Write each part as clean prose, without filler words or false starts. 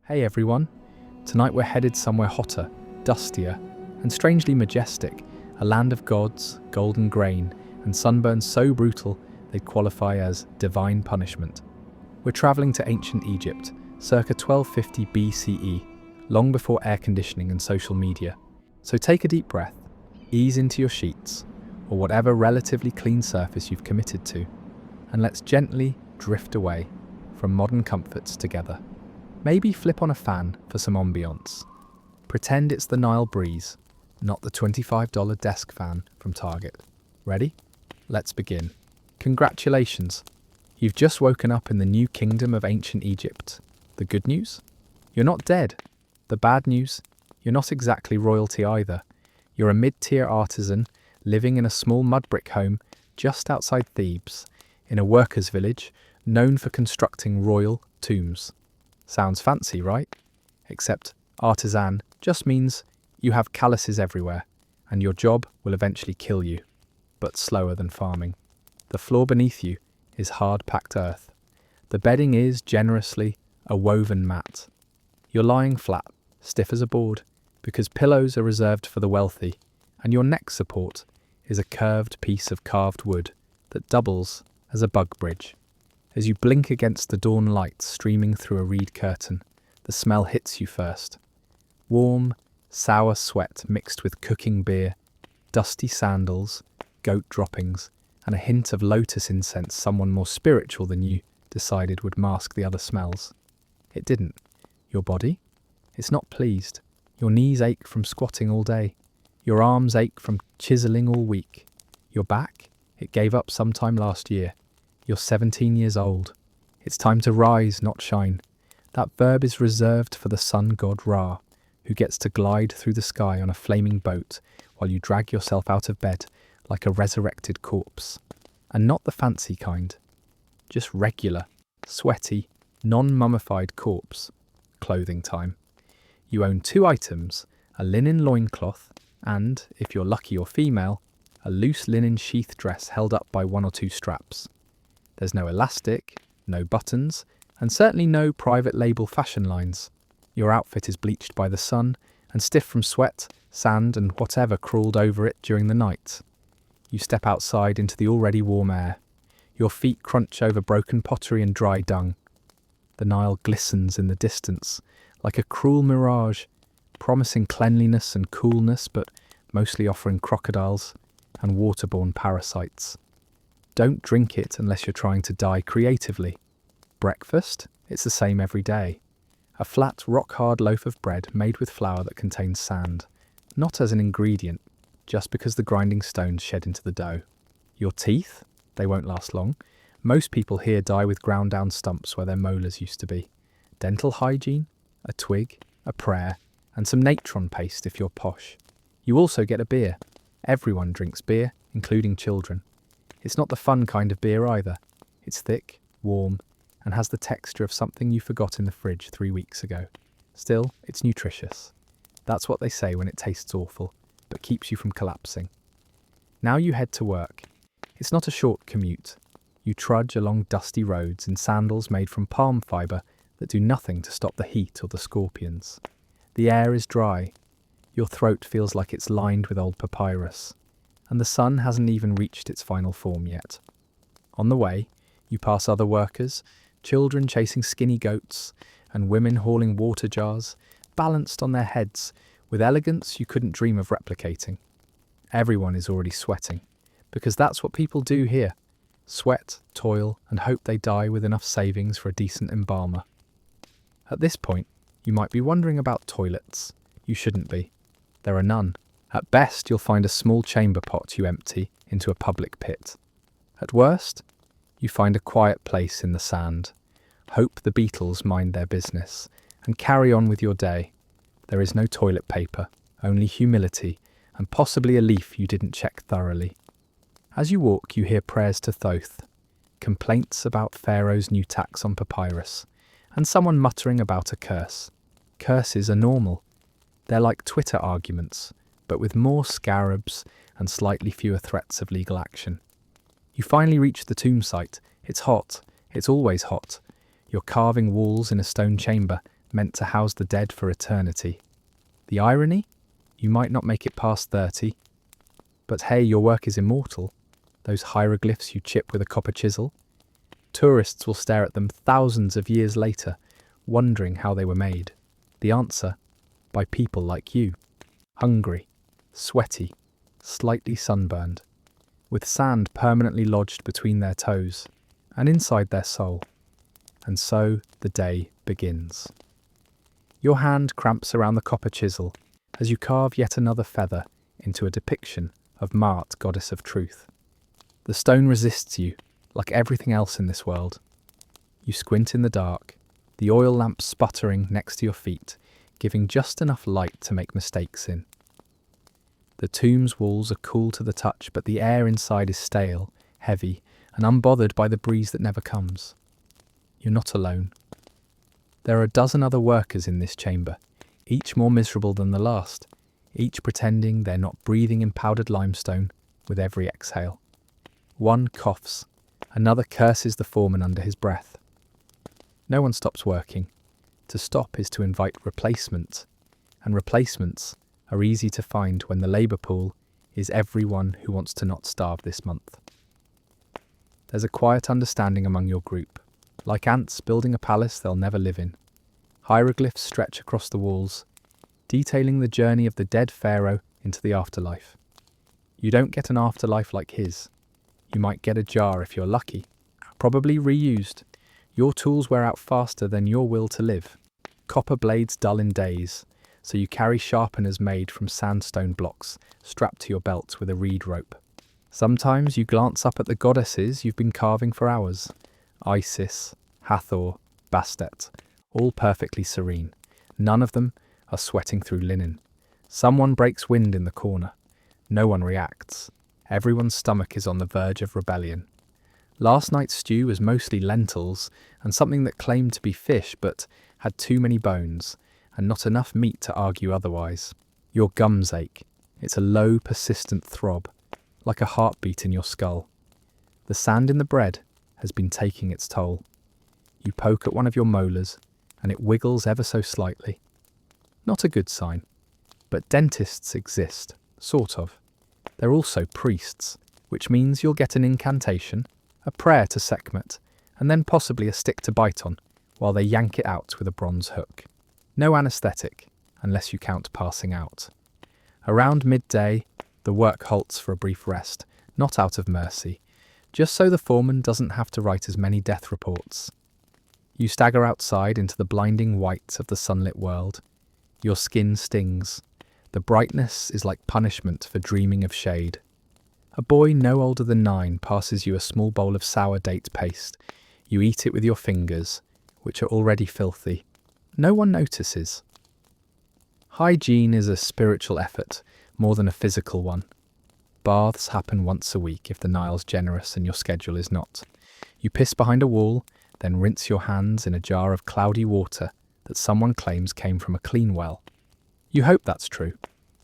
Hey everyone, tonight we're headed somewhere hotter, dustier, and strangely majestic, a land of gods, golden grain, and sunburns so brutal they'd qualify as divine punishment. We're travelling to ancient Egypt, circa 1250 BCE, long before air conditioning and social media. So take a deep breath, ease into your sheets, or whatever relatively clean surface you've committed to, and let's gently drift away from modern comforts together. Maybe flip on a fan for some ambiance. Pretend it's the Nile breeze, not the $25 desk fan from Target. Ready? Let's begin. Congratulations! You've just woken up in the new kingdom of ancient Egypt. The good news? You're not dead. The bad news? You're not exactly royalty either. You're a mid-tier artisan living in a small mud brick home just outside Thebes, in a workers' village known for constructing royal tombs. Sounds fancy, right? Except artisan just means you have calluses everywhere, and your job will eventually kill you, but slower than farming. The floor beneath you is hard-packed earth. The bedding is, generously, a woven mat. You're lying flat, stiff as a board, because pillows are reserved for the wealthy, and your neck support is a curved piece of carved wood that doubles as a bug bridge. As you blink against the dawn light streaming through a reed curtain, the smell hits you first. Warm, sour sweat mixed with cooking beer, dusty sandals, goat droppings, and a hint of lotus incense someone more spiritual than you decided would mask the other smells. It didn't. Your body? It's not pleased. Your knees ache from squatting all day. Your arms ache from chiseling all week. Your back? It gave up sometime last year. You're 17 years old. It's time to rise, not shine. That verb is reserved for the sun god Ra, who gets to glide through the sky on a flaming boat while you drag yourself out of bed like a resurrected corpse. And not the fancy kind. Just regular, sweaty, non-mummified corpse. Clothing time. You own 2 items, a linen loincloth and, if you're lucky or female, a loose linen sheath dress held up by 1 or 2 straps. There's no elastic, no buttons, and certainly no private label fashion lines. Your outfit is bleached by the sun and stiff from sweat, sand, and whatever crawled over it during the night. You step outside into the already warm air. Your feet crunch over broken pottery and dry dung. The Nile glistens in the distance, like a cruel mirage, promising cleanliness and coolness, but mostly offering crocodiles and waterborne parasites. Don't drink it unless you're trying to die creatively. Breakfast? It's the same every day. A flat, rock-hard loaf of bread made with flour that contains sand. Not as an ingredient, just because the grinding stones shed into the dough. Your teeth? They won't last long. Most people here die with ground-down stumps where their molars used to be. Dental hygiene? A twig, a prayer, and some natron paste if you're posh. You also get a beer. Everyone drinks beer, including children. It's not the fun kind of beer either. It's thick, warm, and has the texture of something you forgot in the fridge 3 weeks ago. Still, it's nutritious. That's what they say when it tastes awful, but keeps you from collapsing. Now you head to work. It's not a short commute. You trudge along dusty roads in sandals made from palm fibre that do nothing to stop the heat or the scorpions. The air is dry. Your throat feels like it's lined with old papyrus. And the sun hasn't even reached its final form yet. On the way, you pass other workers, children chasing skinny goats, and women hauling water jars, balanced on their heads, with elegance you couldn't dream of replicating. Everyone is already sweating, because that's what people do here. Sweat, toil, and hope they die with enough savings for a decent embalmer. At this point, you might be wondering about toilets. You shouldn't be. There are none. At best, you'll find a small chamber pot you empty into a public pit. At worst, you find a quiet place in the sand. Hope the beetles mind their business and carry on with your day. There is no toilet paper, only humility, and possibly a leaf you didn't check thoroughly. As you walk, you hear prayers to Thoth, complaints about Pharaoh's new tax on papyrus, and someone muttering about a curse. Curses are normal. They're like Twitter arguments, but with more scarabs and slightly fewer threats of legal action. You finally reach the tomb site. It's hot. It's always hot. You're carving walls in a stone chamber meant to house the dead for eternity. The irony? You might not make it past 30. But hey, your work is immortal. Those hieroglyphs you chip with a copper chisel. Tourists will stare at them thousands of years later, wondering how they were made. The answer? By people like you. Hungry, sweaty, slightly sunburned, with sand permanently lodged between their toes and inside their soul. And so the day begins. Your hand cramps around the copper chisel as you carve yet another feather into a depiction of Mahat, goddess of truth. The stone resists you, like everything else in this world. You squint in the dark, the oil lamp sputtering next to your feet, giving just enough light to make mistakes in. The tomb's walls are cool to the touch, but the air inside is stale, heavy, and unbothered by the breeze that never comes. You're not alone. There are a dozen other workers in this chamber, each more miserable than the last, each pretending they're not breathing in powdered limestone with every exhale. One coughs, another curses the foreman under his breath. No one stops working. To stop is to invite replacement, and replacements are easy to find when the labour pool is everyone who wants to not starve this month. There's a quiet understanding among your group, like ants building a palace they'll never live in. Hieroglyphs stretch across the walls, detailing the journey of the dead Pharaoh into the afterlife. You don't get an afterlife like his. You might get a jar if you're lucky, probably reused. Your tools wear out faster than your will to live. Copper blades dull in days, so you carry sharpeners made from sandstone blocks strapped to your belt with a reed rope. Sometimes you glance up at the goddesses you've been carving for hours. Isis, Hathor, Bastet, all perfectly serene. None of them are sweating through linen. Someone breaks wind in the corner. No one reacts. Everyone's stomach is on the verge of rebellion. Last night's stew was mostly lentils and something that claimed to be fish but had too many bones and not enough meat to argue otherwise. Your gums ache. It's a low, persistent throb, like a heartbeat in your skull. The sand in the bread has been taking its toll. You poke at one of your molars and it wiggles ever so slightly. Not a good sign. But dentists exist, sort of. They're also priests, which means you'll get an incantation, a prayer to Sekhmet, and then possibly a stick to bite on, while they yank it out with a bronze hook. No anaesthetic, unless you count passing out. Around midday, the work halts for a brief rest, not out of mercy, just so the foreman doesn't have to write as many death reports. You stagger outside into the blinding white of the sunlit world. Your skin stings. The brightness is like punishment for dreaming of shade. A boy no older than 9 passes you a small bowl of sour date paste. You eat it with your fingers, which are already filthy. No one notices. Hygiene is a spiritual effort, more than a physical one. Baths happen once a week if the Nile's generous and your schedule is not. You piss behind a wall, then rinse your hands in a jar of cloudy water that someone claims came from a clean well. You hope that's true,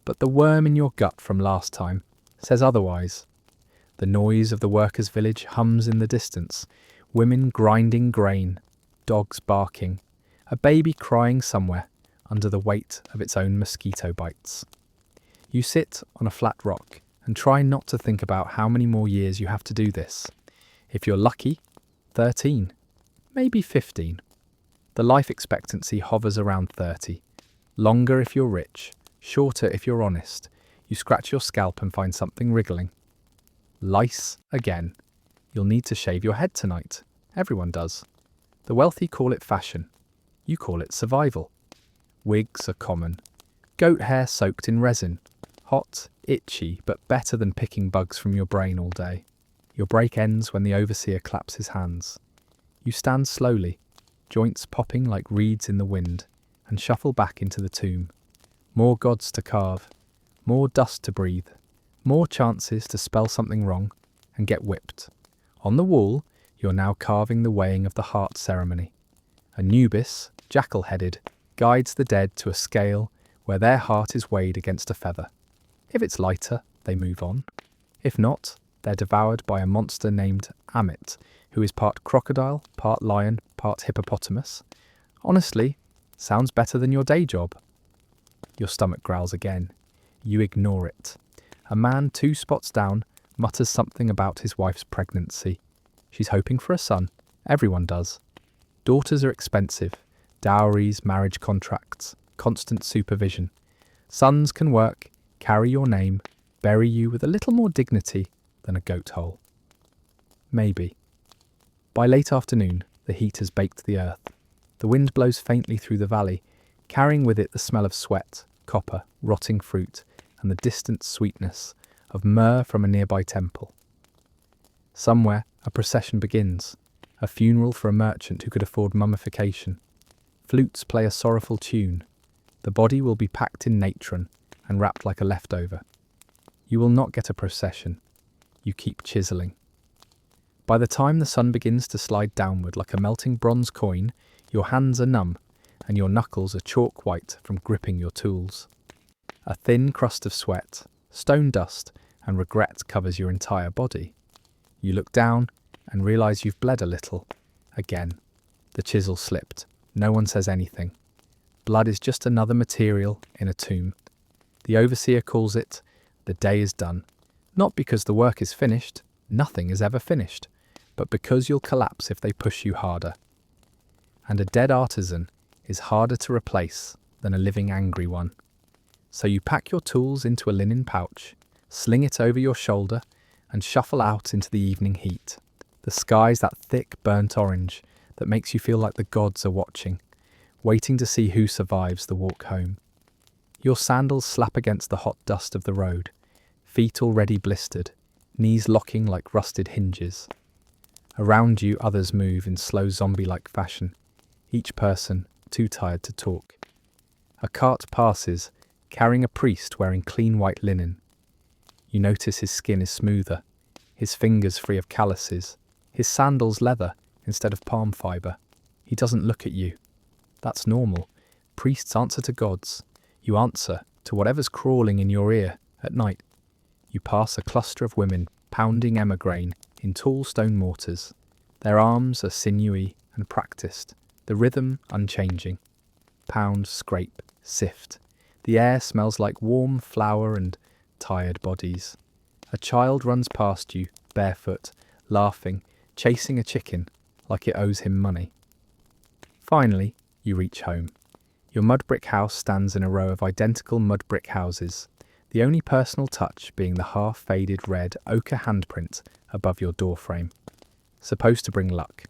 but the worm in your gut from last time says otherwise. The noise of the workers' village hums in the distance, women grinding grain, dogs barking, a baby crying somewhere under the weight of its own mosquito bites. You sit on a flat rock and try not to think about how many more years you have to do this. If you're lucky, 13, maybe 15. The life expectancy hovers around 30. Longer if you're rich, shorter if you're honest. You scratch your scalp and find something wriggling. Lice again. You'll need to shave your head tonight. Everyone does. The wealthy call it fashion. You call it survival. Wigs are common. Goat hair soaked in resin. Hot, itchy, but better than picking bugs from your brain all day. Your break ends when the overseer claps his hands. You stand slowly, joints popping like reeds in the wind, and shuffle back into the tomb. More gods to carve, more dust to breathe, more chances to spell something wrong and get whipped. On the wall, you're now carving the weighing of the heart ceremony. Anubis, jackal-headed, guides the dead to a scale where their heart is weighed against a feather. If it's lighter, they move on. If not, they're devoured by a monster named Amit, who is part crocodile, part lion, part hippopotamus. Honestly, Sounds better than your day job. Your stomach growls again. You ignore it. A man 2 spots down mutters something about his wife's pregnancy. She's hoping for a son. Everyone does. Daughters are expensive. Dowries, marriage contracts, constant supervision. Sons can work, carry your name, bury you with a little more dignity than a goat hole. Maybe. By late afternoon, the heat has baked the earth. The wind blows faintly through the valley, carrying with it the smell of sweat, copper, rotting fruit, and the distant sweetness of myrrh from a nearby temple. Somewhere, a procession begins, a funeral for a merchant who could afford mummification. Flutes play a sorrowful tune. The body will be packed in natron and wrapped like a leftover. You will not get a procession. You keep chiseling. By the time the sun begins to slide downward like a melting bronze coin, your hands are numb and your knuckles are chalk white from gripping your tools. A thin crust of sweat, stone dust, and regret covers your entire body. You look down and realise you've bled a little. Again. The chisel slipped. No one says anything. Blood is just another material in a tomb. The overseer calls it, the day is done. Not because the work is finished, nothing is ever finished, but because you'll collapse if they push you harder. And a dead artisan is harder to replace than a living angry one. So you pack your tools into a linen pouch, sling it over your shoulder, and shuffle out into the evening heat. The sky's that thick, burnt orange that makes you feel like the gods are watching, waiting to see who survives the walk home. Your sandals slap against the hot dust of the road, feet already blistered, knees locking like rusted hinges. Around you, others move in slow zombie-like fashion, each person too tired to talk. A cart passes, carrying a priest wearing clean white linen. You notice his skin is smoother, his fingers free of calluses, his sandals leather instead of palm fibre. He doesn't look at you. That's normal. Priests answer to gods. You answer to whatever's crawling in your ear at night. You pass a cluster of women pounding emigraine in tall stone mortars. Their arms are sinewy and practiced, the rhythm unchanging. Pound, scrape, sift. The air smells like warm flour and tired bodies. A child runs past you, barefoot, laughing, chasing a chicken like it owes him money. Finally, you reach home. Your mud brick house stands in a row of identical mud brick houses, the only personal touch being the half-faded red ochre handprint above your doorframe. Supposed to bring luck.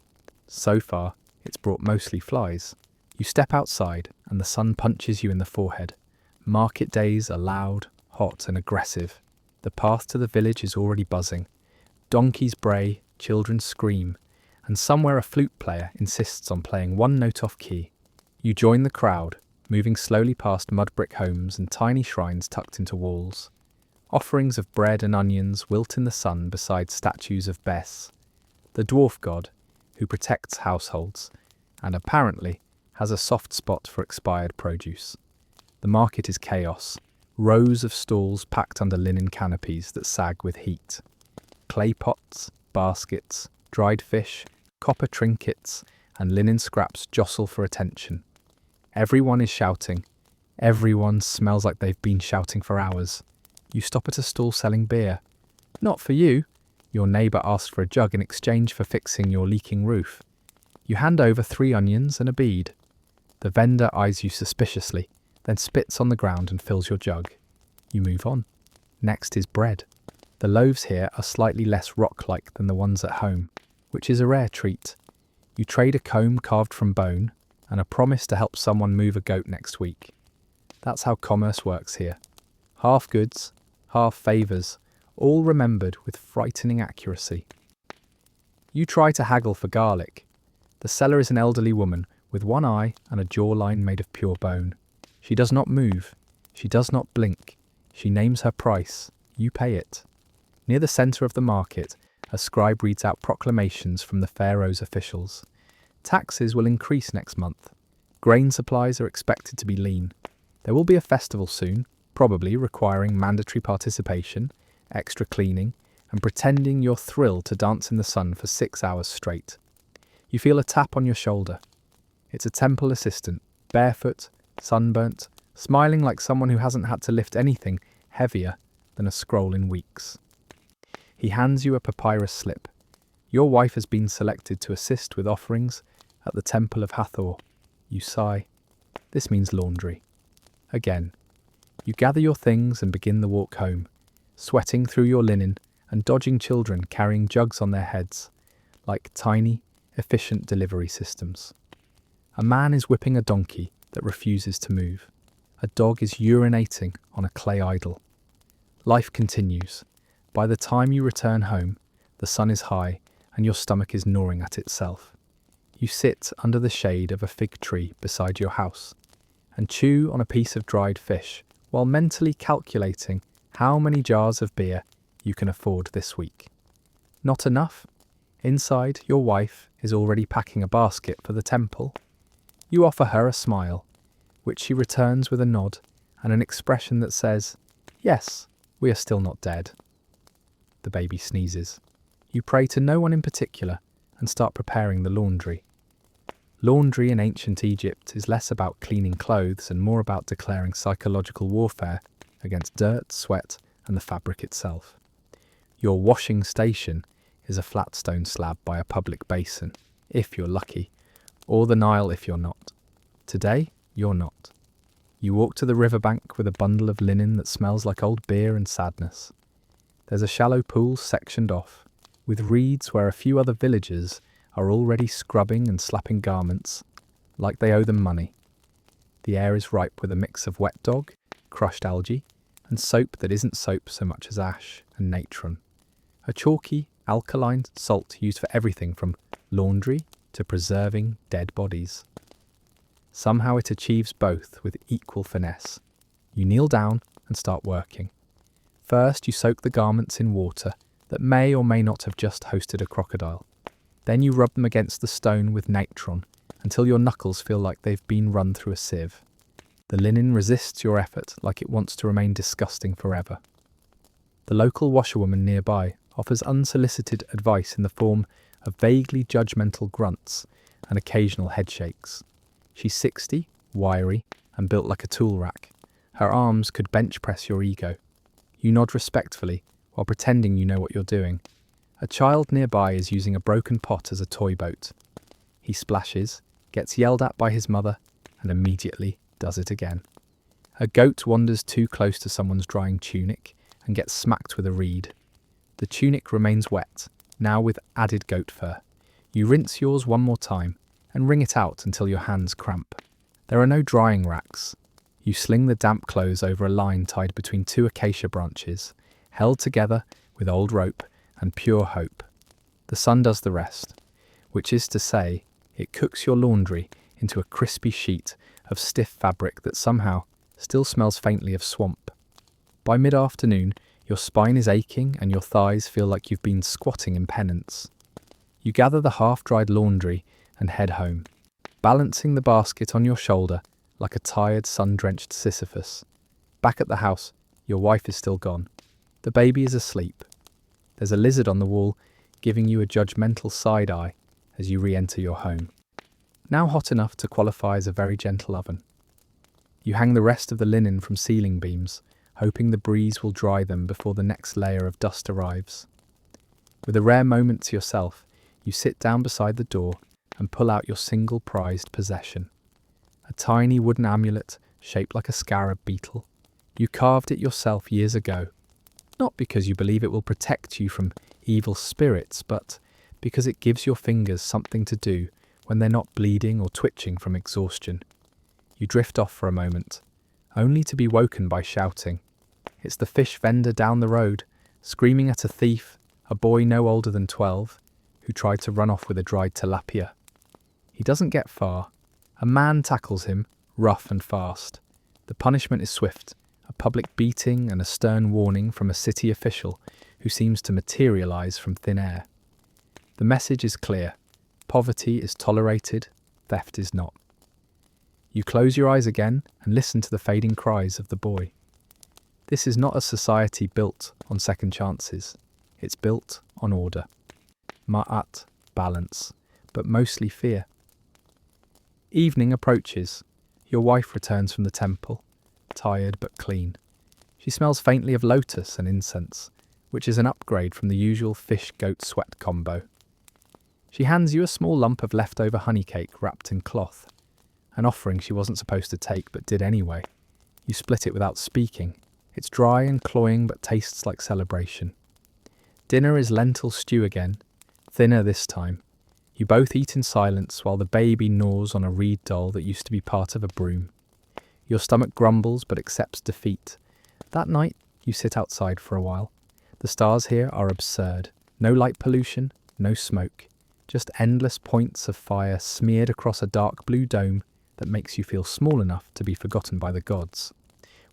So far, it's brought mostly flies. You step outside and the sun punches you in the forehead. Market days are loud, hot and aggressive. The path to the village is already buzzing. Donkeys bray, children scream, and somewhere a flute player insists on playing one note off key. You join the crowd, moving slowly past mud brick homes and tiny shrines tucked into walls. Offerings of bread and onions wilt in the sun beside statues of Bes, the dwarf god who protects households, and apparently has a soft spot for expired produce. The market is chaos, rows of stalls packed under linen canopies that sag with heat. Clay pots, baskets, dried fish, copper trinkets, and linen scraps jostle for attention. Everyone is shouting. Everyone smells like they've been shouting for hours. You stop at a stall selling beer. Not for you. Your neighbour asks for a jug in exchange for fixing your leaking roof. You hand over 3 onions and a bead. The vendor eyes you suspiciously, then spits on the ground and fills your jug. You move on. Next is bread. The loaves here are slightly less rock-like than the ones at home, which is a rare treat. You trade a comb carved from bone and a promise to help someone move a goat next week. That's how commerce works here. Half goods, half favours, all remembered with frightening accuracy. You try to haggle for garlic. The seller is an elderly woman with one eye and a jawline made of pure bone. She does not move. She does not blink. She names her price. You pay it. Near the centre of the market, a scribe reads out proclamations from the Pharaoh's officials. Taxes will increase next month. Grain supplies are expected to be lean. There will be a festival soon, probably requiring mandatory participation, extra cleaning, and pretending you're thrilled to dance in the sun for 6 hours straight. You feel a tap on your shoulder. It's a temple assistant. barefoot, sunburnt, smiling like someone who hasn't had to lift anything heavier than a scroll in weeks. He hands you a papyrus slip. Your wife has been selected to assist with offerings at the Temple of Hathor. You sigh. This means laundry. Again, you gather your things and begin the walk home, sweating through your linen and dodging children carrying jugs on their heads, like tiny, efficient delivery systems. A man is whipping a donkey that refuses to move. A dog is urinating on a clay idol. Life continues. By the time you return home, the sun is high and your stomach is gnawing at itself. You sit under the shade of a fig tree beside your house and chew on a piece of dried fish while mentally calculating how many jars of beer you can afford this week. Not enough? Inside, your wife is already packing a basket for the temple. You offer her a smile, which she returns with a nod and an expression that says, "Yes, we are still not dead." The baby sneezes. You pray to no one in particular and start preparing the laundry. Laundry in ancient Egypt is less about cleaning clothes and more about declaring psychological warfare against dirt, sweat, and the fabric itself. Your washing station is a flat stone slab by a public basin, if you're lucky, or the Nile if you're not. Today, you're not. You walk to the riverbank with a bundle of linen that smells like old beer and sadness. There's a shallow pool sectioned off, with reeds where a few other villagers are already scrubbing and slapping garments, like they owe them money. The air is ripe with a mix of wet dog, crushed algae, and soap that isn't soap so much as ash and natron. A chalky, alkaline salt used for everything from laundry to preserving dead bodies. Somehow it achieves both with equal finesse. You kneel down and start working. First, you soak the garments in water that may or may not have just hosted a crocodile. Then you rub them against the stone with natron until your knuckles feel like they've been run through a sieve. The linen resists your effort like it wants to remain disgusting forever. The local washerwoman nearby offers unsolicited advice in the form of vaguely judgmental grunts and occasional headshakes. She's 60, wiry, and built like a tool rack. Her arms could bench press your ego. You nod respectfully while pretending you know what you're doing. A child nearby is using a broken pot as a toy boat. He splashes, gets yelled at by his mother, and immediately does it again. A goat wanders too close to someone's drying tunic and gets smacked with a reed. The tunic remains wet, now with added goat fur. You rinse yours one more time and wring it out until your hands cramp. There are no drying racks. You sling the damp clothes over a line tied between two acacia branches, held together with old rope and pure hope. The sun does the rest, which is to say, it cooks your laundry into a crispy sheet of stiff fabric that somehow still smells faintly of swamp. By mid-afternoon, your spine is aching and your thighs feel like you've been squatting in penance. You gather the half-dried laundry and head home, balancing the basket on your shoulder like a tired, sun-drenched Sisyphus. Back at the house, your wife is still gone. The baby is asleep. There's a lizard on the wall, giving you a judgmental side-eye as you re-enter your home. Now hot enough to qualify as a very gentle oven. You hang the rest of the linen from ceiling beams, hoping the breeze will dry them before the next layer of dust arrives. With a rare moment to yourself, you sit down beside the door and pull out your single prized possession. A tiny wooden amulet shaped like a scarab beetle. You carved it yourself years ago, not because you believe it will protect you from evil spirits, but because it gives your fingers something to do when they're not bleeding or twitching from exhaustion. You drift off for a moment, only to be woken by shouting. It's the fish vendor down the road, screaming at a thief, a boy no older than 12, who tried to run off with a dried tilapia. He doesn't get far. A man tackles him, rough and fast. The punishment is swift, a public beating and a stern warning from a city official who seems to materialize from thin air. The message is clear. Poverty is tolerated, theft is not. You close your eyes again and listen to the fading cries of the boy. This is not a society built on second chances. It's built on order. Mahat, balance, but mostly fear. Evening approaches. Your wife returns from the temple, tired but clean. She smells faintly of lotus and incense, which is an upgrade from the usual fish-goat sweat combo. She hands you a small lump of leftover honey cake wrapped in cloth, an offering she wasn't supposed to take but did anyway. You split it without speaking. It's dry and cloying but tastes like celebration. Dinner is lentil stew again, thinner this time. You both eat in silence while the baby gnaws on a reed doll that used to be part of a broom. Your stomach grumbles but accepts defeat. That night, you sit outside for a while. The stars here are absurd. No light pollution, no smoke. Just endless points of fire smeared across a dark blue dome that makes you feel small enough to be forgotten by the gods.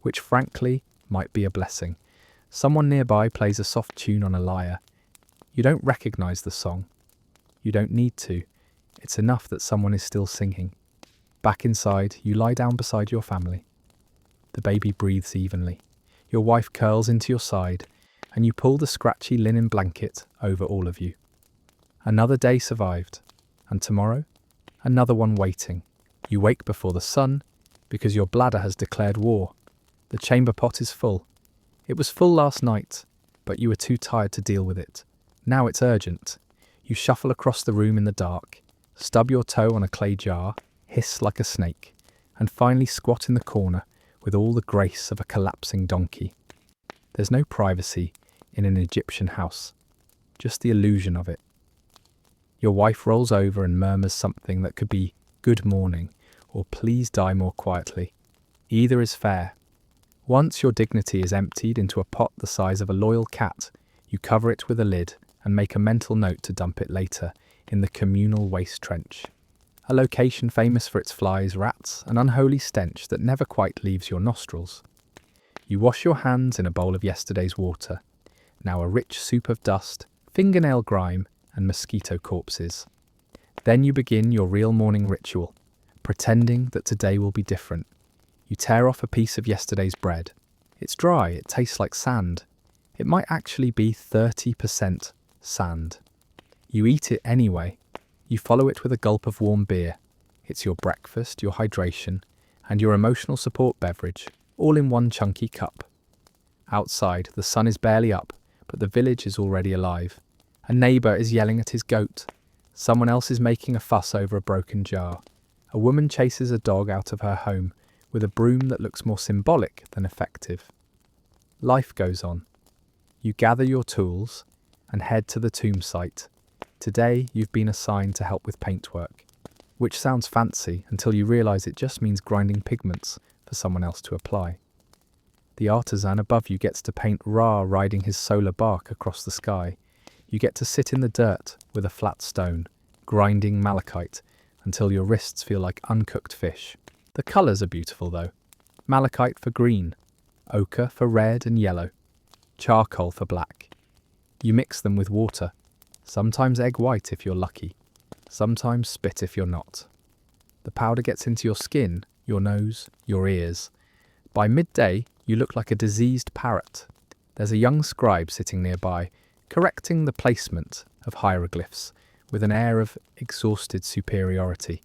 Which, frankly, might be a blessing. Someone nearby plays a soft tune on a lyre. You don't recognise the song. You don't need to. It's enough that someone is still singing. Back inside, you lie down beside your family. The baby breathes evenly. Your wife curls into your side, and you pull the scratchy linen blanket over all of you. Another day survived, and tomorrow, another one waiting. You wake before the sun, because your bladder has declared war. The chamber pot is full. It was full last night, but you were too tired to deal with it. Now it's urgent. You shuffle across the room in the dark, stub your toe on a clay jar, hiss like a snake, and finally squat in the corner with all the grace of a collapsing donkey. There's no privacy in an Egyptian house, just the illusion of it. Your wife rolls over and murmurs something that could be "good morning" or "please die more quietly." Either is fair. Once your dignity is emptied into a pot the size of a loyal cat, you cover it with a lid and make a mental note to dump it later in the communal waste trench. A location famous for its flies, rats, and unholy stench that never quite leaves your nostrils. You wash your hands in a bowl of yesterday's water, now a rich soup of dust, fingernail grime, and mosquito corpses. Then you begin your real morning ritual, pretending that today will be different. You tear off a piece of yesterday's bread. It's dry, it tastes like sand. It might actually be 30% sand. You eat it anyway. You follow it with a gulp of warm beer. It's your breakfast, your hydration, and your emotional support beverage, all in one chunky cup. Outside, the sun is barely up, but the village is already alive. A neighbour is yelling at his goat. Someone else is making a fuss over a broken jar. A woman chases a dog out of her home with a broom that looks more symbolic than effective. Life goes on. You gather your tools and head to the tomb site. Today, you've been assigned to help with paintwork, which sounds fancy until you realise it just means grinding pigments for someone else to apply. The artisan above you gets to paint Ra riding his solar bark across the sky. You get to sit in the dirt with a flat stone, grinding malachite until your wrists feel like uncooked fish. The colours are beautiful though. Malachite for green, ochre for red and yellow, charcoal for black. You mix them with water, sometimes egg white if you're lucky, sometimes spit if you're not. The powder gets into your skin, your nose, your ears. By midday, you look like a diseased parrot. There's a young scribe sitting nearby, correcting the placement of hieroglyphs with an air of exhausted superiority.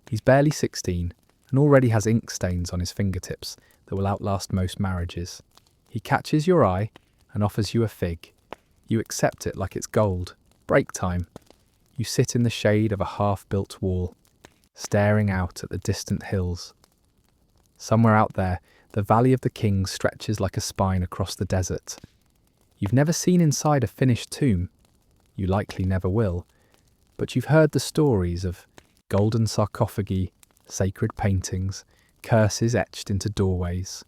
He's barely 16 and already has ink stains on his fingertips that will outlast most marriages. He catches your eye and offers you a fig. You accept it like it's gold. Break time. You sit in the shade of a half-built wall, staring out at the distant hills. Somewhere out there, the Valley of the Kings stretches like a spine across the desert. You've never seen inside a finished tomb. You likely never will. But you've heard the stories of golden sarcophagi, sacred paintings, curses etched into doorways.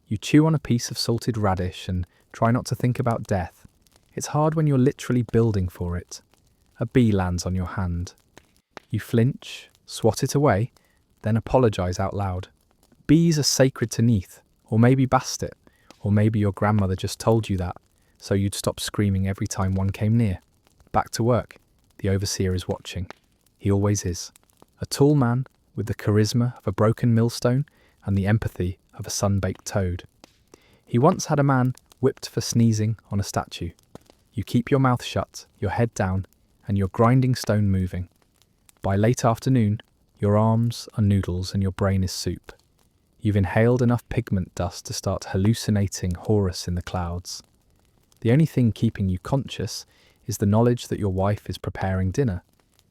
You chew on a piece of salted radish and try not to think about death. It's hard when you're literally building for it. A bee lands on your hand. You flinch, swat it away, then apologise out loud. Bees are sacred to Neath, or maybe Bastet, or maybe your grandmother just told you that, so you'd stop screaming every time one came near. Back to work. The overseer is watching. He always is. A tall man with the charisma of a broken millstone and the empathy of a sun-baked toad. He once had a man whipped for sneezing on a statue. You keep your mouth shut, your head down, and your grinding stone moving. By late afternoon, Your arms are noodles and your brain is soup. You've inhaled enough pigment dust to start hallucinating Horus in the clouds. The only thing keeping you conscious is the knowledge that your wife is preparing dinner,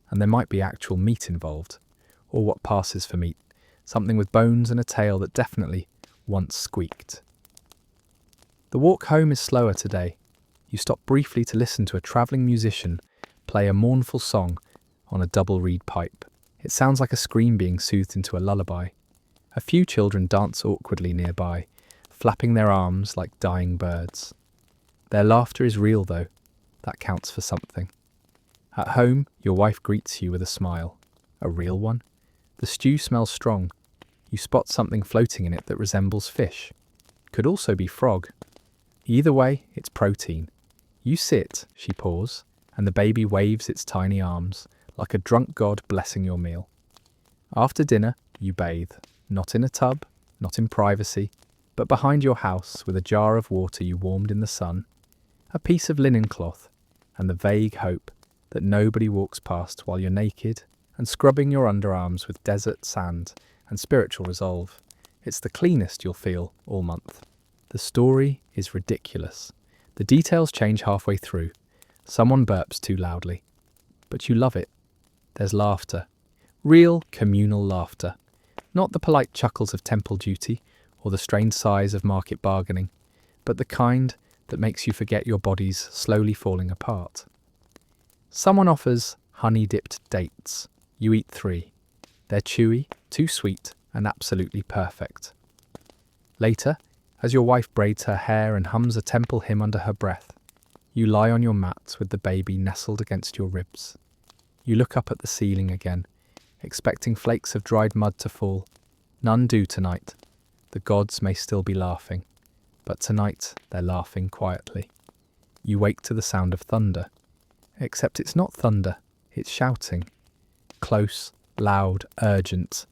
and there might be actual meat involved, or what passes for meat, something with bones and a tail that definitely once squeaked. The walk home is slower today. You stop briefly to listen to a travelling musician play a mournful song on a double reed pipe. It sounds like a scream being soothed into a lullaby. A few children dance awkwardly nearby, flapping their arms like dying birds. Their laughter is real though. That counts for something. At home, your wife greets you with a smile. A real one? The stew smells strong. You spot something floating in it that resembles fish. Could also be frog. Either way, it's protein. You sit, she paws, and the baby waves its tiny arms, like a drunk god blessing your meal. After dinner, you bathe, not in a tub, not in privacy, but behind your house with a jar of water you warmed in the sun, a piece of linen cloth, and the vague hope that nobody walks past while you're naked and scrubbing your underarms with desert sand and spiritual resolve. It's the cleanest you'll feel all month. The story is ridiculous. The details change halfway through. Someone burps too loudly. But you love it. There's laughter. Real communal laughter. Not the polite chuckles of temple duty or the strained sighs of market bargaining, but the kind that makes you forget your body's slowly falling apart. Someone offers honey-dipped dates. You eat 3. They're chewy, too sweet, and absolutely perfect. Later, as your wife braids her hair and hums a temple hymn under her breath, you lie on your mat with the baby nestled against your ribs. You look up at the ceiling again, expecting flakes of dried mud to fall. None do tonight. The gods may still be laughing, but tonight they're laughing quietly. You wake to the sound of thunder, except it's not thunder, it's shouting. Close, loud, urgent.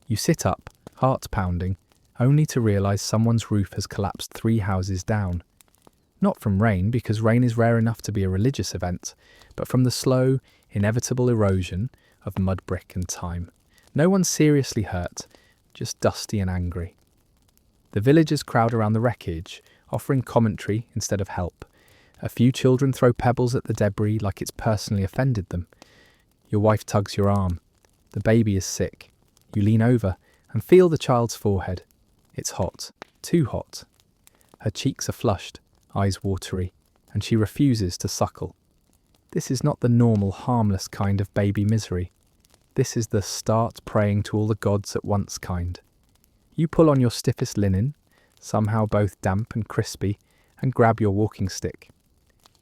You sit up, heart pounding, only to realise someone's roof has collapsed 3 houses down. Not from rain, because rain is rare enough to be a religious event, but from the slow, inevitable erosion of mud, brick and time. No one's seriously hurt, just dusty and angry. The villagers crowd around the wreckage, offering commentary instead of help. A few children throw pebbles at the debris like it's personally offended them. Your wife tugs your arm. The baby is sick. You lean over and feel the child's forehead. It's hot, too hot. Her cheeks are flushed, eyes watery, and she refuses to suckle. This is not the normal, harmless kind of baby misery. This is the start praying to all the gods at once kind. You pull on your stiffest linen, somehow both damp and crispy, and grab your walking stick.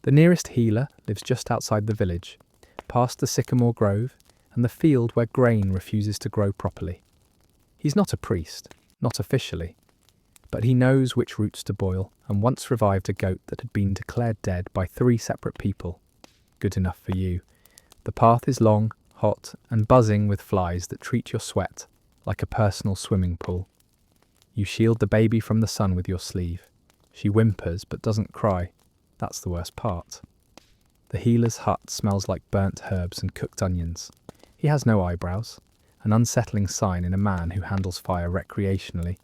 The nearest healer lives just outside the village, past the sycamore grove and the field where grain refuses to grow properly. He's not a priest, not officially, but he knows which roots to boil and once revived a goat that had been declared dead by 3 separate people. Good enough for you. The path is long, hot, and buzzing with flies that treat your sweat like a personal swimming pool. You shield the baby from the sun with your sleeve. She whimpers but doesn't cry. That's the worst part. The healer's hut smells like burnt herbs and cooked onions. He has no eyebrows, an unsettling sign in a man who handles fire recreationally,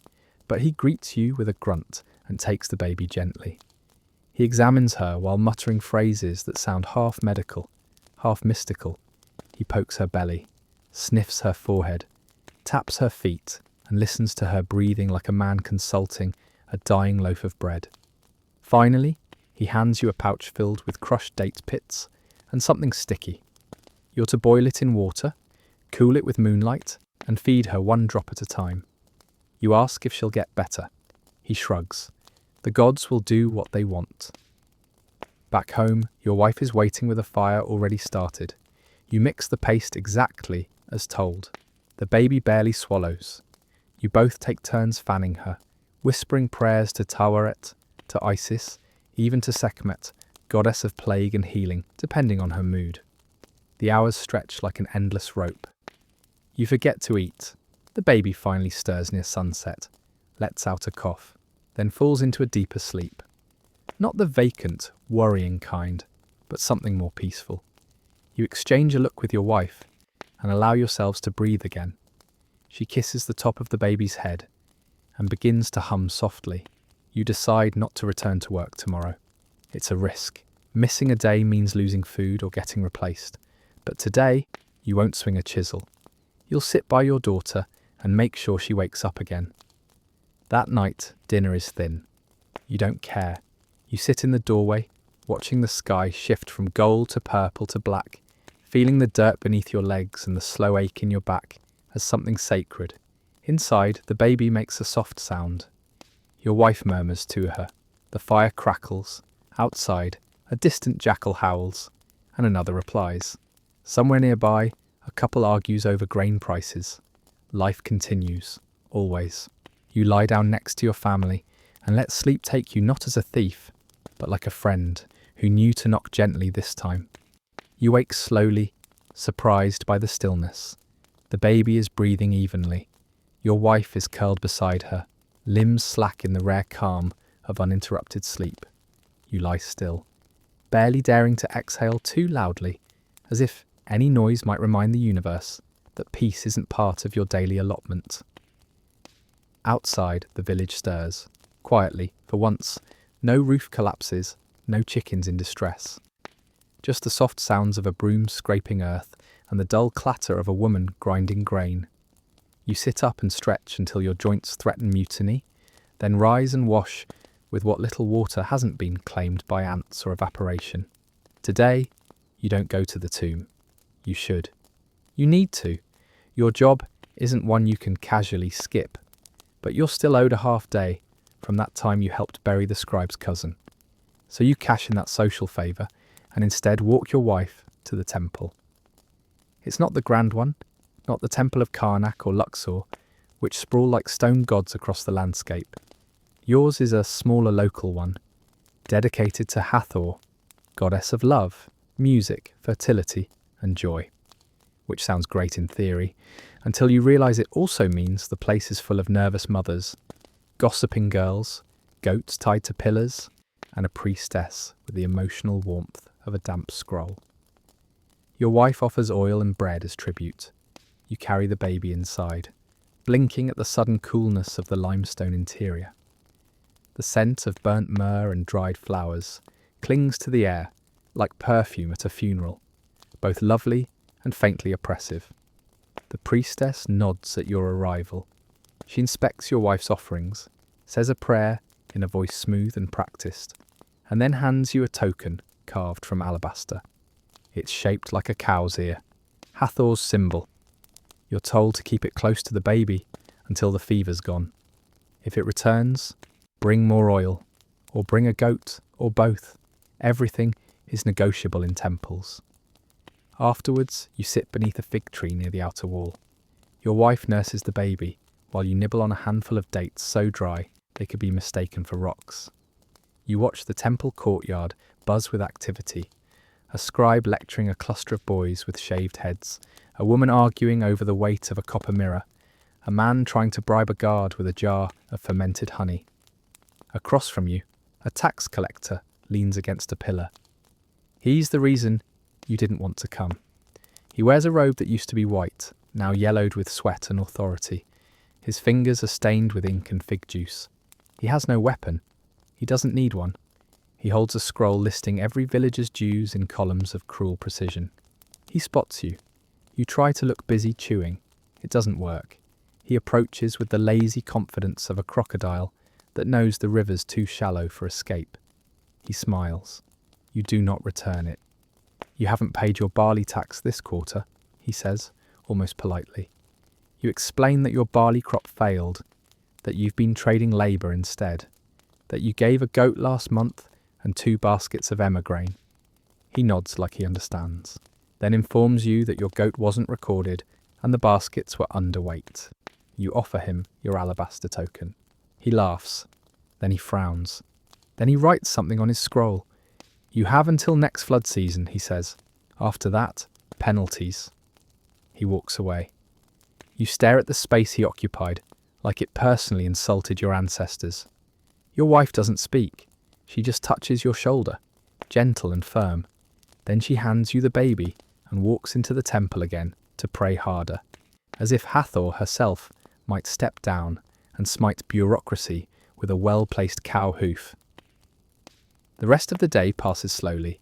but he greets you with a grunt and takes the baby gently. He examines her while muttering phrases that sound half medical, half mystical. He pokes her belly, sniffs her forehead, taps her feet, and listens to her breathing like a man consulting a dying loaf of bread. Finally, he hands you a pouch filled with crushed date pits and something sticky. You're to boil it in water, cool it with moonlight, and feed her 1 drop at a time. You ask if she'll get better. He shrugs. The gods will do what they want. Back home, your wife is waiting with a fire already started. You mix the paste exactly as told. The baby barely swallows. You both take turns fanning her, whispering prayers to Taweret, to Isis, even to Sekhmet, goddess of plague and healing, depending on her mood. The hours stretch like an endless rope. You forget to eat. The baby finally stirs near sunset, lets out a cough, then falls into a deeper sleep. Not the vacant, worrying kind, but something more peaceful. You exchange a look with your wife, and allow yourselves to breathe again. She kisses the top of the baby's head and begins to hum softly. You decide not to return to work tomorrow. It's a risk. Missing a day means losing food or getting replaced. But today, you won't swing a chisel. You'll sit by your daughter and make sure she wakes up again. That night, dinner is thin. You don't care. You sit in the doorway, watching the sky shift from gold to purple to black, feeling the dirt beneath your legs and the slow ache in your back as something sacred. Inside, the baby makes a soft sound. Your wife murmurs to her. The fire crackles. Outside, a distant jackal howls, and another replies. Somewhere nearby, a couple argues over grain prices. Life continues, always. You lie down next to your family and let sleep take you not as a thief, but like a friend who knew to knock gently this time. You wake slowly, surprised by the stillness. The baby is breathing evenly. Your wife is curled beside her, limbs slack in the rare calm of uninterrupted sleep. You lie still, barely daring to exhale too loudly, as if any noise might remind the universe that peace isn't part of your daily allotment. Outside, the village stirs. Quietly, for once, no roof collapses, no chickens in distress. Just the soft sounds of a broom scraping earth and the dull clatter of a woman grinding grain. You sit up and stretch until your joints threaten mutiny, then rise and wash with what little water hasn't been claimed by ants or evaporation. Today, you don't go to the tomb. You should. You need to. Your job isn't one you can casually skip, but you're still owed a half day from that time you helped bury the scribe's cousin. So you cash in that social favour and instead walk your wife to the temple. It's not the grand one, not the temple of Karnak or Luxor, which sprawl like stone gods across the landscape. Yours is a smaller local one, dedicated to Hathor, goddess of love, music, fertility, and joy. Which sounds great in theory, until you realise it also means the place is full of nervous mothers, gossiping girls, goats tied to pillars, and a priestess with the emotional warmth of a damp scroll. Your wife offers oil and bread as tribute. You carry the baby inside, blinking at the sudden coolness of the limestone interior. The scent of burnt myrrh and dried flowers clings to the air like perfume at a funeral, both lovely and faintly oppressive. The priestess nods at your arrival. She inspects your wife's offerings, says a prayer in a voice smooth and practiced, and then hands you a token carved from alabaster. It's shaped like a cow's ear, Hathor's symbol. You're told to keep it close to the baby until the fever's gone. If it returns, bring more oil, or bring a goat, or both. Everything is negotiable in temples. Afterwards, you sit beneath a fig tree near the outer wall. Your wife nurses the baby, while you nibble on a handful of dates so dry they could be mistaken for rocks. You watch the temple courtyard buzz with activity, a scribe lecturing a cluster of boys with shaved heads, a woman arguing over the weight of a copper mirror, a man trying to bribe a guard with a jar of fermented honey. Across from you, a tax collector leans against a pillar. He's the reason you didn't want to come. He wears a robe that used to be white, now yellowed with sweat and authority. His fingers are stained with ink and fig juice. He has no weapon. He doesn't need one. He holds a scroll listing every villager's dues in columns of cruel precision. He spots you. You try to look busy chewing. It doesn't work. He approaches with the lazy confidence of a crocodile that knows the river's too shallow for escape. He smiles. You do not return it. You haven't paid your barley tax this quarter, he says, almost politely. You explain that your barley crop failed, that you've been trading labour instead, that you gave a goat last month and 2 baskets of emmer grain. He nods like he understands, then informs you that your goat wasn't recorded and the baskets were underweight. You offer him your alabaster token. He laughs, then he frowns. Then he writes something on his scroll. You have until next flood season, he says. After that, penalties. He walks away. You stare at the space he occupied, like it personally insulted your ancestors. Your wife doesn't speak. She just touches your shoulder, gentle and firm. Then she hands you the baby and walks into the temple again, to pray harder, as if Hathor herself might step down and smite bureaucracy with a well-placed cow hoof. The rest of the day passes slowly.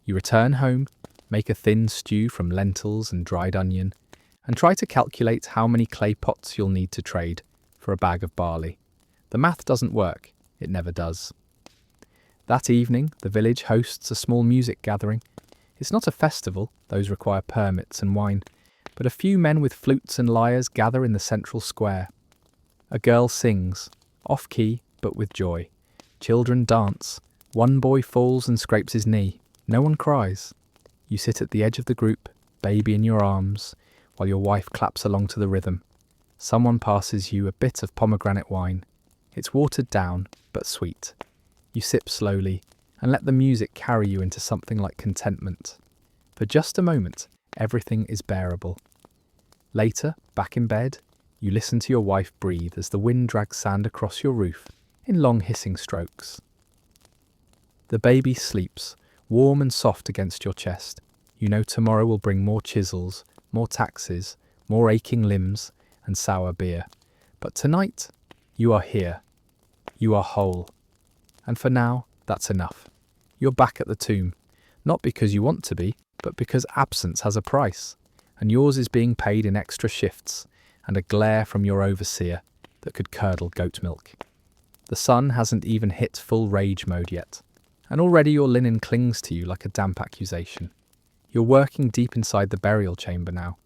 You return home, make a thin stew from lentils and dried onion, and try to calculate how many clay pots you'll need to trade for a bag of barley. The math doesn't work. It never does. That evening, the village hosts a small music gathering. It's not a festival, those require permits and wine, but a few men with flutes and lyres gather in the central square. A girl sings, off-key but with joy. Children dance. One boy falls and scrapes his knee. No one cries. You sit at the edge of the group, baby in your arms, while your wife claps along to the rhythm. Someone passes you a bit of pomegranate wine. It's watered down, but sweet. You sip slowly and let the music carry you into something like contentment. For just a moment, everything is bearable. Later, back in bed, you listen to your wife breathe as the wind drags sand across your roof in long hissing strokes. The baby sleeps, warm and soft against your chest. You know tomorrow will bring more chisels, more taxes, more aching limbs, and sour beer. But tonight, you are here. You are whole. And for now, that's enough. You're back at the tomb, not because you want to be, but because absence has a price, and yours is being paid in extra shifts and a glare from your overseer that could curdle goat milk. The sun hasn't even hit full rage mode yet, and already your linen clings to you like a damp accusation. You're working deep inside the burial chamber now.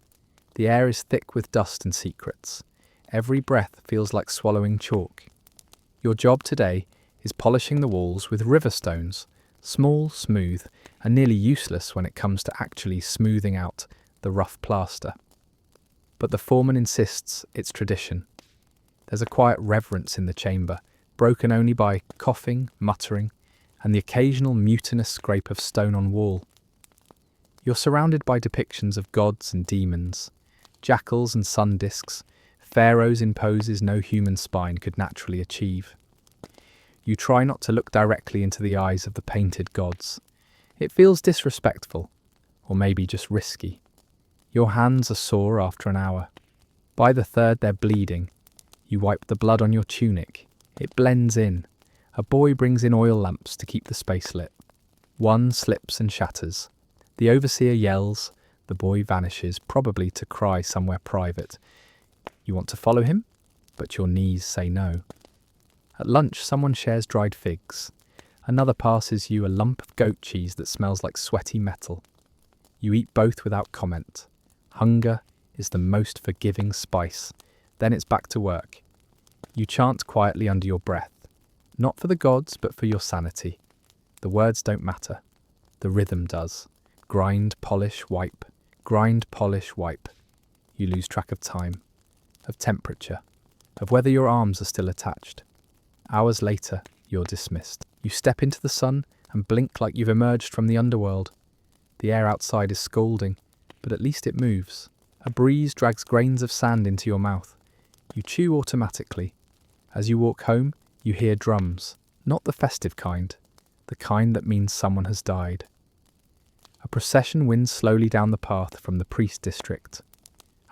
The air is thick with dust and secrets. Every breath feels like swallowing chalk. Your job today is polishing the walls with river stones, small, smooth, and nearly useless when it comes to actually smoothing out the rough plaster. But the foreman insists it's tradition. There's a quiet reverence in the chamber, broken only by coughing, muttering, and the occasional mutinous scrape of stone on wall. You're surrounded by depictions of gods and demons, jackals and sun discs, pharaohs in poses no human spine could naturally achieve. You try not to look directly into the eyes of the painted gods. It feels disrespectful, or maybe just risky. Your hands are sore after an hour. By the third, they're bleeding. You wipe the blood on your tunic. It blends in. A boy brings in oil lamps to keep the space lit. One slips and shatters. The overseer yells. The boy vanishes, probably to cry somewhere private. You want to follow him, but your knees say no. At lunch, someone shares dried figs. Another passes you a lump of goat cheese that smells like sweaty metal. You eat both without comment. Hunger is the most forgiving spice. Then it's back to work. You chant quietly under your breath. Not for the gods, but for your sanity. The words don't matter. The rhythm does. Grind, polish, wipe. Grind, polish, wipe. You lose track of time, of temperature, of whether your arms are still attached. Hours later, you're dismissed. You step into the sun and blink like you've emerged from the underworld. The air outside is scalding, but at least it moves. A breeze drags grains of sand into your mouth. You chew automatically. As you walk home, you hear drums, not the festive kind, the kind that means someone has died. A procession winds slowly down the path from the priest district.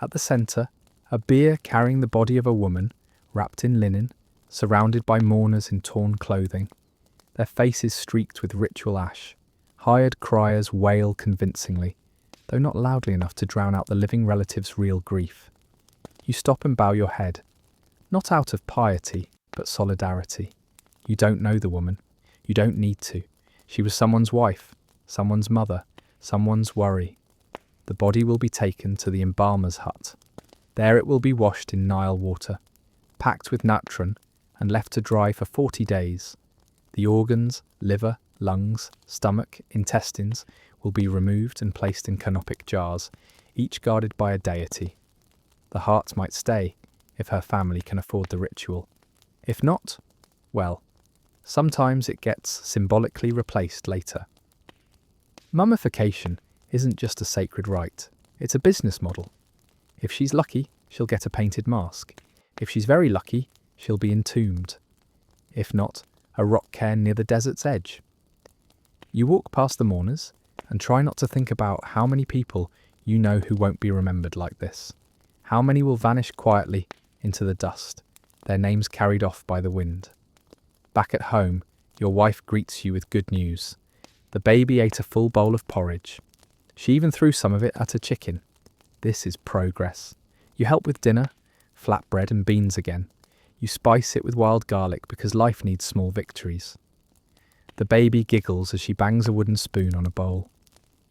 At the centre, a bier carrying the body of a woman, wrapped in linen, surrounded by mourners in torn clothing, their faces streaked with ritual ash. Hired criers wail convincingly, though not loudly enough to drown out the living relative's real grief. You stop and bow your head, not out of piety, but solidarity. You don't know the woman. You don't need to. She was someone's wife, someone's mother, someone's worry. The body will be taken to the embalmer's hut. There it will be washed in Nile water, packed with natron, and left to dry for 40 days. The organs, liver, lungs, stomach, intestines will be removed and placed in canopic jars, each guarded by a deity. The heart might stay, if her family can afford the ritual. If not, well, sometimes it gets symbolically replaced later. Mummification isn't just a sacred rite, it's a business model. If she's lucky, she'll get a painted mask. If she's very lucky, she'll be entombed. If not, a rock cairn near the desert's edge. You walk past the mourners and try not to think about how many people you know who won't be remembered like this? How many will vanish quietly into the dust, their names carried off by the wind? Back at home, your wife greets you with good news. The baby ate a full bowl of porridge. She even threw some of it at a chicken. This is progress. You help with dinner, flatbread and beans again. You spice it with wild garlic because life needs small victories. The baby giggles as she bangs a wooden spoon on a bowl.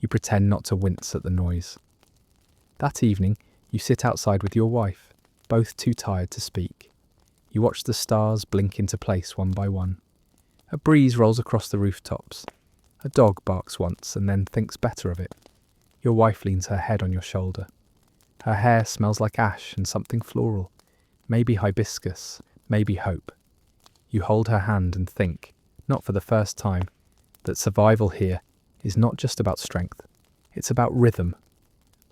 You pretend not to wince at the noise. That evening, you sit outside with your wife, both too tired to speak. You watch the stars blink into place one by one. A breeze rolls across the rooftops. A dog barks once and then thinks better of it. Your wife leans her head on your shoulder. Her hair smells like ash and something floral. Maybe hibiscus, maybe hope. You hold her hand and think, not for the first time, that survival here is not just about strength. It's about rhythm.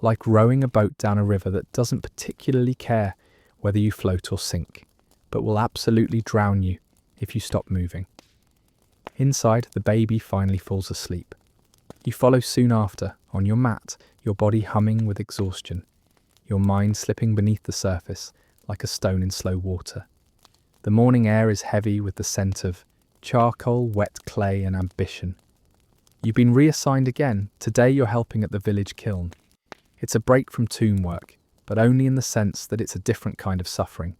Like rowing a boat down a river that doesn't particularly care whether you float or sink, but will absolutely drown you if you stop moving. Inside, the baby finally falls asleep. You follow soon after, on your mat, your body humming with exhaustion, your mind slipping beneath the surface like a stone in slow water. The morning air is heavy with the scent of charcoal, wet clay and ambition. You've been reassigned again. Today you're helping at the village kiln. It's a break from tomb work, but only in the sense that it's a different kind of suffering.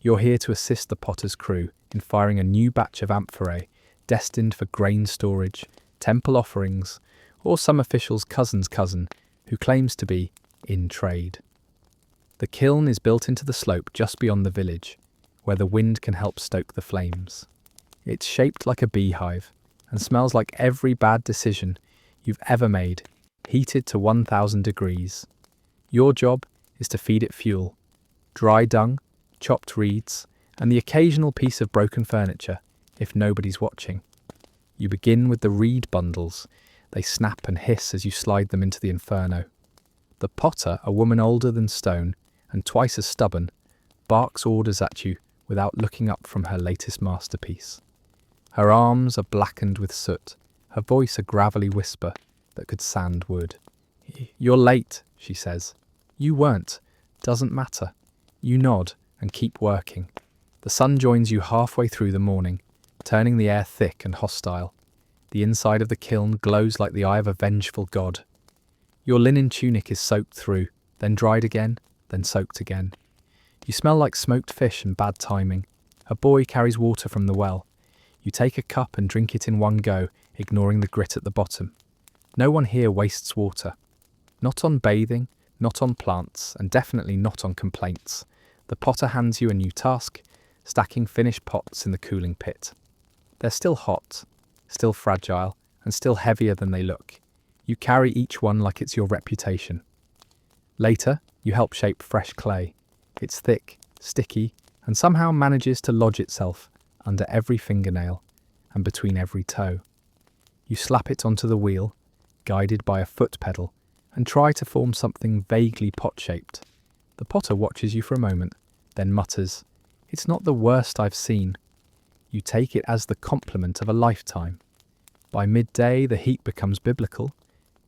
You're here to assist the potter's crew in firing a new batch of amphorae destined for grain storage, temple offerings, or some official's cousin's cousin who claims to be in trade. The kiln is built into the slope just beyond the village, where the wind can help stoke the flames. It's shaped like a beehive and smells like every bad decision you've ever made, heated to 1000 degrees. Your job is to feed it fuel, dry dung, chopped reeds, and the occasional piece of broken furniture if nobody's watching. You begin with the reed bundles. They snap and hiss as you slide them into the inferno. The potter, a woman older than stone and twice as stubborn, barks orders at you without looking up from her latest masterpiece. Her arms are blackened with soot, her voice a gravelly whisper that could sand wood. "You're late," she says. "You weren't. Doesn't matter." You nod and keep working. The sun joins you halfway through the morning, turning the air thick and hostile. The inside of the kiln glows like the eye of a vengeful god. Your linen tunic is soaked through, then dried again, then soaked again. You smell like smoked fish and bad timing. A boy carries water from the well. You take a cup and drink it in one go, ignoring the grit at the bottom. No one here wastes water. Not on bathing, not on plants, and definitely not on complaints. The potter hands you a new task, stacking finished pots in the cooling pit. They're still hot, still fragile, and still heavier than they look. You carry each one like it's your reputation. Later, you help shape fresh clay. It's thick, sticky, and somehow manages to lodge itself under every fingernail and between every toe. You slap it onto the wheel, guided by a foot pedal, and try to form something vaguely pot-shaped. The potter watches you for a moment, then mutters, "It's not the worst I've seen." You take it as the compliment of a lifetime. By midday, the heat becomes biblical.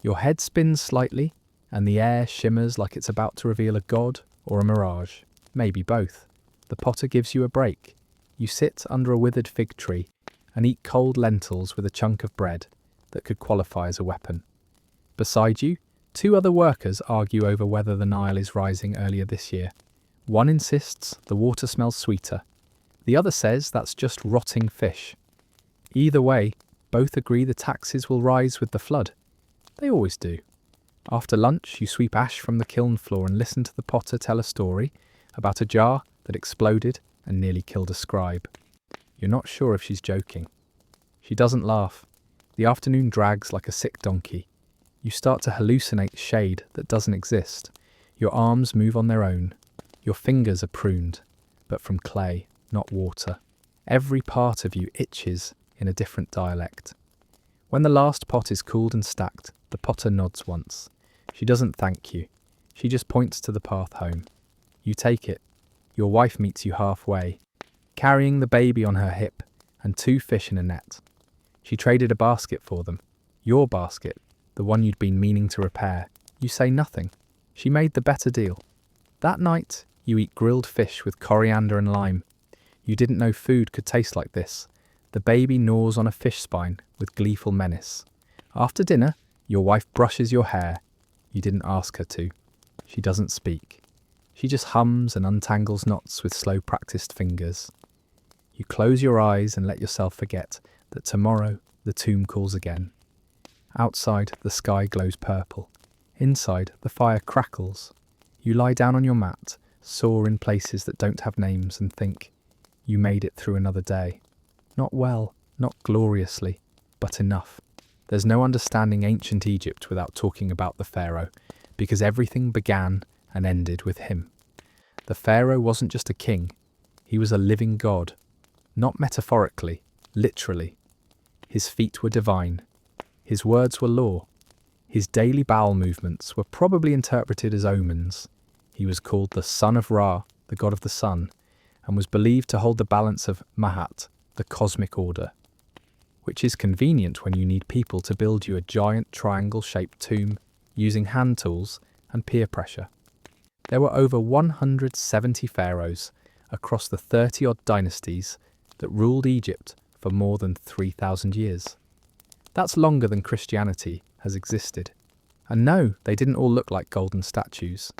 Your head spins slightly, and the air shimmers like it's about to reveal a god or a mirage, maybe both. The potter gives you a break. You sit under a withered fig tree and eat cold lentils with a chunk of bread that could qualify as a weapon. Beside you, 2 other workers argue over whether the Nile is rising earlier this year. One insists the water smells sweeter. The other says that's just rotting fish. Either way, both agree the taxes will rise with the flood. They always do. After lunch, you sweep ash from the kiln floor and listen to the potter tell a story about a jar that exploded and nearly killed a scribe. You're not sure if she's joking. She doesn't laugh. The afternoon drags like a sick donkey. You start to hallucinate shade that doesn't exist. Your arms move on their own. Your fingers are pruned, but from clay, not water. Every part of you itches in a different dialect. When the last pot is cooled and stacked, the potter nods once. She doesn't thank you. She just points to the path home. You take it. Your wife meets you halfway, carrying the baby on her hip and 2 fish in a net. She traded a basket for them. Your basket, the one you'd been meaning to repair. You say nothing. She made the better deal. That night, you eat grilled fish with coriander and lime. You didn't know food could taste like this. The baby gnaws on a fish spine with gleeful menace. After dinner, your wife brushes your hair. You didn't ask her to. She doesn't speak. She just hums and untangles knots with slow practiced fingers. You close your eyes and let yourself forget that tomorrow the tomb calls again. Outside, the sky glows purple. Inside, the fire crackles. You lie down on your mat, sore in places that don't have names, and think, you made it through another day. Not well, not gloriously, but enough. There's no understanding ancient Egypt without talking about the Pharaoh, because everything began and ended with him. The Pharaoh wasn't just a king, he was a living god. Not metaphorically, literally. His feet were divine. His words were law. His daily bowel movements were probably interpreted as omens. He was called the son of Ra, the god of the sun, and was believed to hold the balance of Mahat, the cosmic order, which is convenient when you need people to build you a giant triangle-shaped tomb using hand tools and peer pressure. There were over 170 pharaohs across the 30-odd dynasties that ruled Egypt for more than 3,000 years. That's longer than Christianity has existed. And no, they didn't all look like golden statues.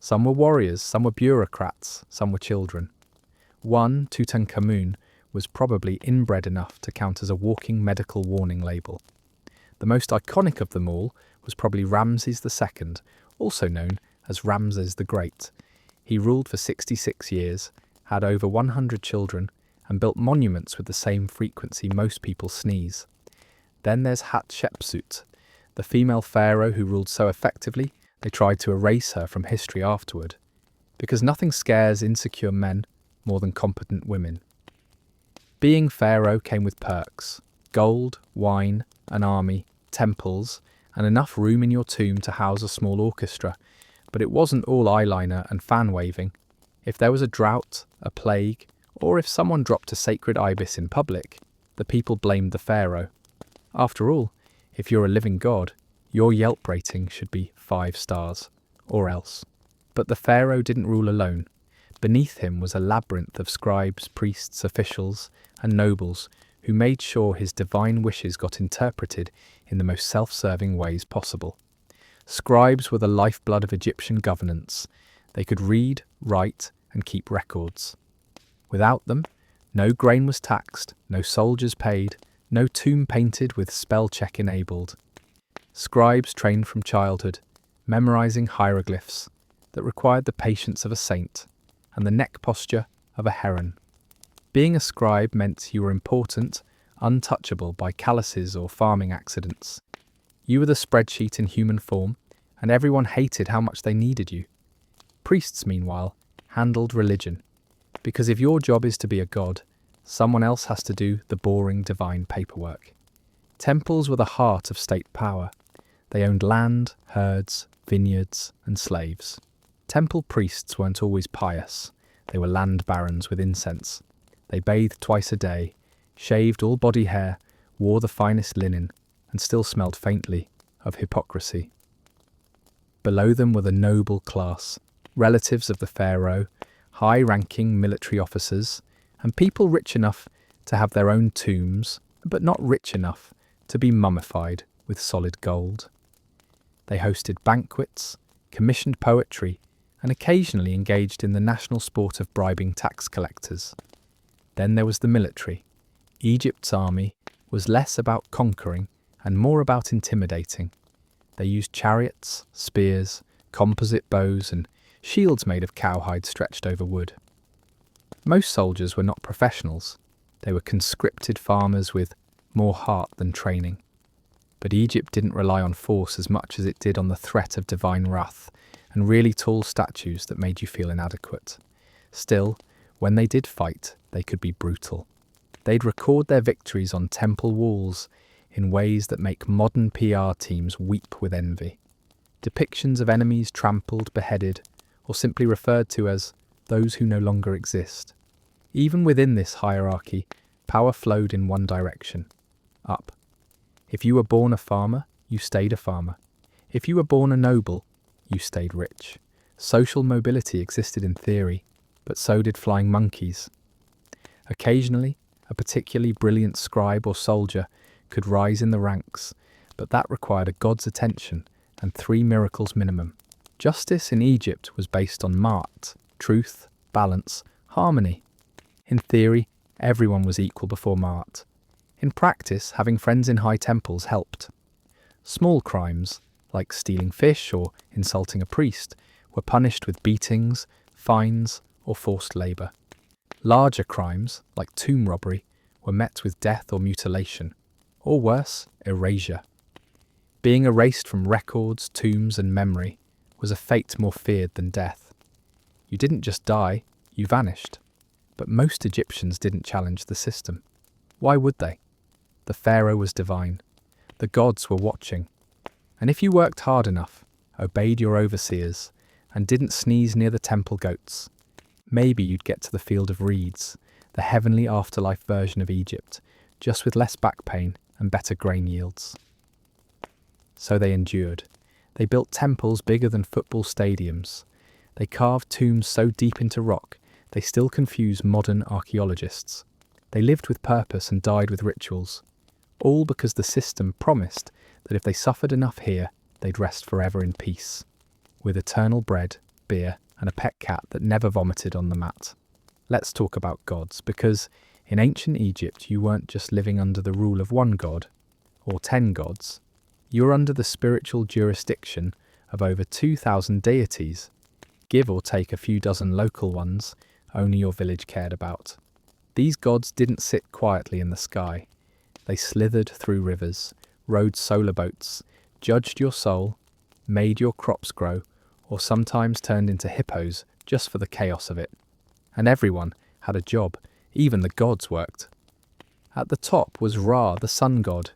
Some were warriors, some were bureaucrats, some were children. One, Tutankhamun, was probably inbred enough to count as a walking medical warning label. The most iconic of them all was probably Ramses II, also known as Ramses the Great. He ruled for 66 years, had over 100 children, and built monuments with the same frequency most people sneeze. Then there's Hatshepsut, the female pharaoh who ruled so effectively they tried to erase her from history afterward, because nothing scares insecure men more than competent women. Being pharaoh came with perks: gold, wine, an army, temples, and enough room in your tomb to house a small orchestra. But it wasn't all eyeliner and fan waving. If there was a drought, a plague, or if someone dropped a sacred ibis in public, the people blamed the pharaoh. After all, if you're a living god, your Yelp rating should be 5 stars, or else. But the pharaoh didn't rule alone. Beneath him was a labyrinth of scribes, priests, officials, and nobles who made sure his divine wishes got interpreted in the most self-serving ways possible. Scribes were the lifeblood of Egyptian governance. They could read, write, and keep records. Without them, no grain was taxed, no soldiers paid, no tomb painted with spell check enabled. Scribes trained from childhood, memorizing hieroglyphs that required the patience of a saint and the neck posture of a heron. Being a scribe meant you were important, untouchable by calluses or farming accidents. You were the spreadsheet in human form, and everyone hated how much they needed you. Priests, meanwhile, handled religion, because if your job is to be a god, someone else has to do the boring divine paperwork. Temples were the heart of state power. They owned land, herds, vineyards, and slaves. Temple priests weren't always pious. They were land barons with incense. They bathed twice a day, shaved all body hair, wore the finest linen, and still smelled faintly of hypocrisy. Below them were the noble class, relatives of the pharaoh, high-ranking military officers, and people rich enough to have their own tombs, but not rich enough to be mummified with solid gold. They hosted banquets, commissioned poetry, and occasionally engaged in the national sport of bribing tax collectors. Then there was the military. Egypt's army was less about conquering and more about intimidating. They used chariots, spears, composite bows, and shields made of cowhide stretched over wood. Most soldiers were not professionals. They were conscripted farmers with more heart than training. But Egypt didn't rely on force as much as it did on the threat of divine wrath and really tall statues that made you feel inadequate. Still, when they did fight, they could be brutal. They'd record their victories on temple walls in ways that make modern PR teams weep with envy. Depictions of enemies trampled, beheaded, or simply referred to as those who no longer exist. Even within this hierarchy, power flowed in one direction: up. If you were born a farmer, you stayed a farmer. If you were born a noble, you stayed rich. Social mobility existed in theory, but so did flying monkeys. Occasionally, a particularly brilliant scribe or soldier could rise in the ranks, but that required a god's attention and 3 miracles minimum. Justice in Egypt was based on Mahat, truth, balance, harmony. In theory, everyone was equal before Mahat. In practice, having friends in high temples helped. Small crimes, like stealing fish or insulting a priest, were punished with beatings, fines, or forced labour. Larger crimes, like tomb robbery, were met with death or mutilation, or worse, erasure. Being erased from records, tombs, and memory was a fate more feared than death. You didn't just die, you vanished. But most Egyptians didn't challenge the system. Why would they? The Pharaoh was divine. The gods were watching. And if you worked hard enough, obeyed your overseers, and didn't sneeze near the temple goats, maybe you'd get to the field of reeds, the heavenly afterlife version of Egypt, just with less back pain and better grain yields. So they endured. They built temples bigger than football stadiums. They carved tombs so deep into rock, they still confuse modern archaeologists. They lived with purpose and died with rituals, all because the system promised that if they suffered enough here, they'd rest forever in peace, with eternal bread, beer, and a pet cat that never vomited on the mat. Let's talk about gods, because in ancient Egypt you weren't just living under the rule of one god, or 10 gods. You were under the spiritual jurisdiction of over 2,000 deities, give or take a few dozen local ones only your village cared about. These gods didn't sit quietly in the sky. They slithered through rivers, rode solar boats, judged your soul, made your crops grow, or sometimes turned into hippos just for the chaos of it. And everyone had a job, even the gods worked. At the top was Ra, the sun god.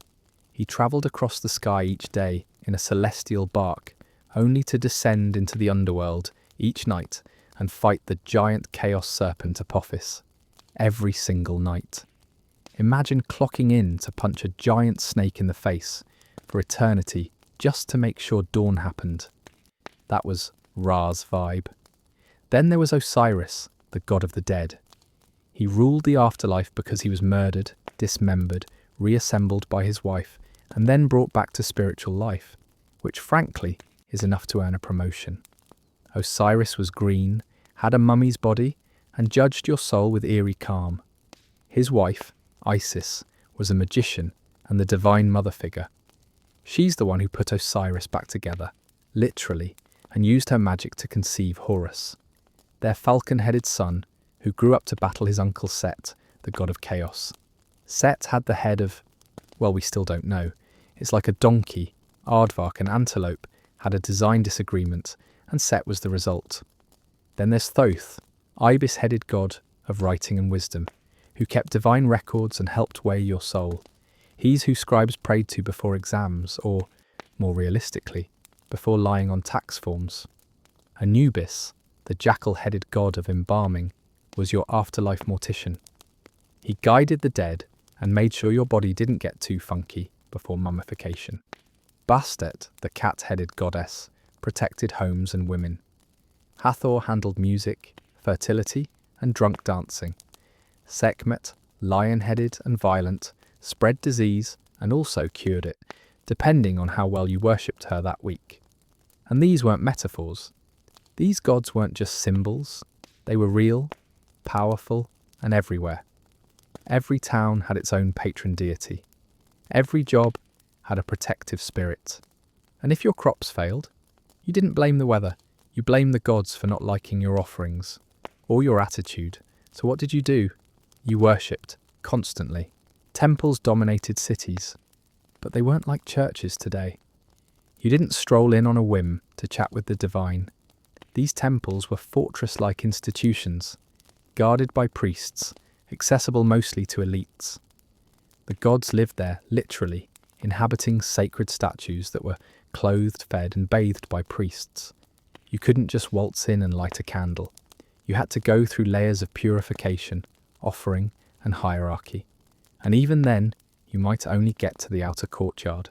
He travelled across the sky each day in a celestial bark, only to descend into the underworld each night and fight the giant chaos serpent Apophis every single night. Imagine clocking in to punch a giant snake in the face for eternity just to make sure dawn happened. That was Ra's vibe. Then there was Osiris, the god of the dead. He ruled the afterlife because he was murdered, dismembered, reassembled by his wife, and then brought back to spiritual life, which frankly is enough to earn a promotion. Osiris was green, had a mummy's body, and judged your soul with eerie calm. His wife, Isis, was a magician and the divine mother figure. She's the one who put Osiris back together, literally, and used her magic to conceive Horus, their falcon-headed son, who grew up to battle his uncle Set, the god of chaos. Set had the head of, well, we still don't know. It's like a donkey. Aardvark, an antelope, had a design disagreement, and Set was the result. Then there's Thoth, ibis-headed god of writing and wisdom, who kept divine records and helped weigh your soul. He's who scribes prayed to before exams, or, more realistically, before lying on tax forms. Anubis, the jackal-headed god of embalming, was your afterlife mortician. He guided the dead and made sure your body didn't get too funky before mummification. Bastet, the cat-headed goddess, protected homes and women. Hathor handled music, fertility, and drunk dancing. Sekhmet, lion-headed and violent, spread disease and also cured it, depending on how well you worshipped her that week. And these weren't metaphors. These gods weren't just symbols. They were real, powerful, and everywhere. Every town had its own patron deity. Every job had a protective spirit. And if your crops failed, you didn't blame the weather. You blamed the gods for not liking your offerings or your attitude. So what did you do? You worshipped, constantly. Temples dominated cities, but they weren't like churches today. You didn't stroll in on a whim to chat with the divine. These temples were fortress-like institutions, guarded by priests, accessible mostly to elites. The gods lived there, literally, inhabiting sacred statues that were clothed, fed, and bathed by priests. You couldn't just waltz in and light a candle. You had to go through layers of purification, offering, and hierarchy. And even then, you might only get to the outer courtyard.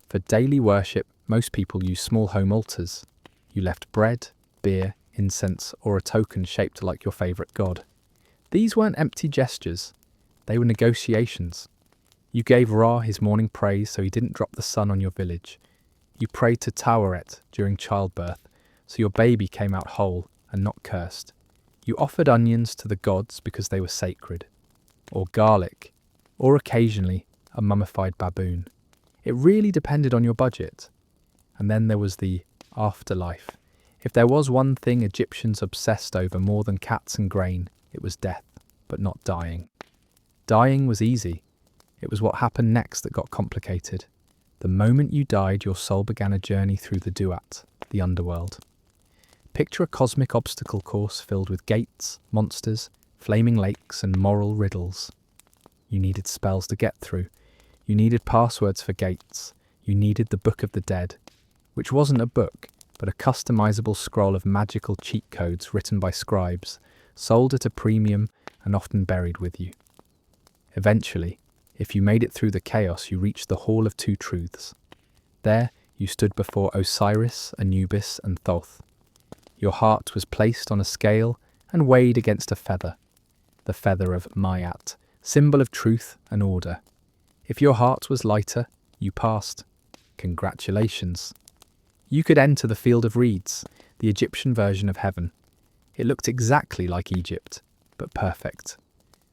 For daily worship, most people use small home altars. You left bread, beer, incense, or a token shaped like your favourite god. These weren't empty gestures, they were negotiations. You gave Ra his morning praise so he didn't drop the sun on your village. You prayed to Taweret during childbirth so your baby came out whole and not cursed. You offered onions to the gods because they were sacred, or garlic, or occasionally a mummified baboon. It really depended on your budget. And then there was the afterlife. If there was one thing Egyptians obsessed over more than cats and grain, it was death, but not dying. Dying was easy. It was what happened next that got complicated. The moment you died, your soul began a journey through the duat, the underworld. Picture a cosmic obstacle course filled with gates, monsters, flaming lakes, and moral riddles. You needed spells to get through. You needed passwords for gates. You needed the Book of the Dead, which wasn't a book, but a customizable scroll of magical cheat codes written by scribes, sold at a premium and often buried with you. Eventually, if you made it through the chaos, you reached the Hall of Two Truths. There, you stood before Osiris, Anubis, and Thoth. Your heart was placed on a scale and weighed against a feather, the feather of Mahat, symbol of truth and order. If your heart was lighter, you passed. Congratulations. You could enter the Field of Reeds, the Egyptian version of heaven. It looked exactly like Egypt, but perfect.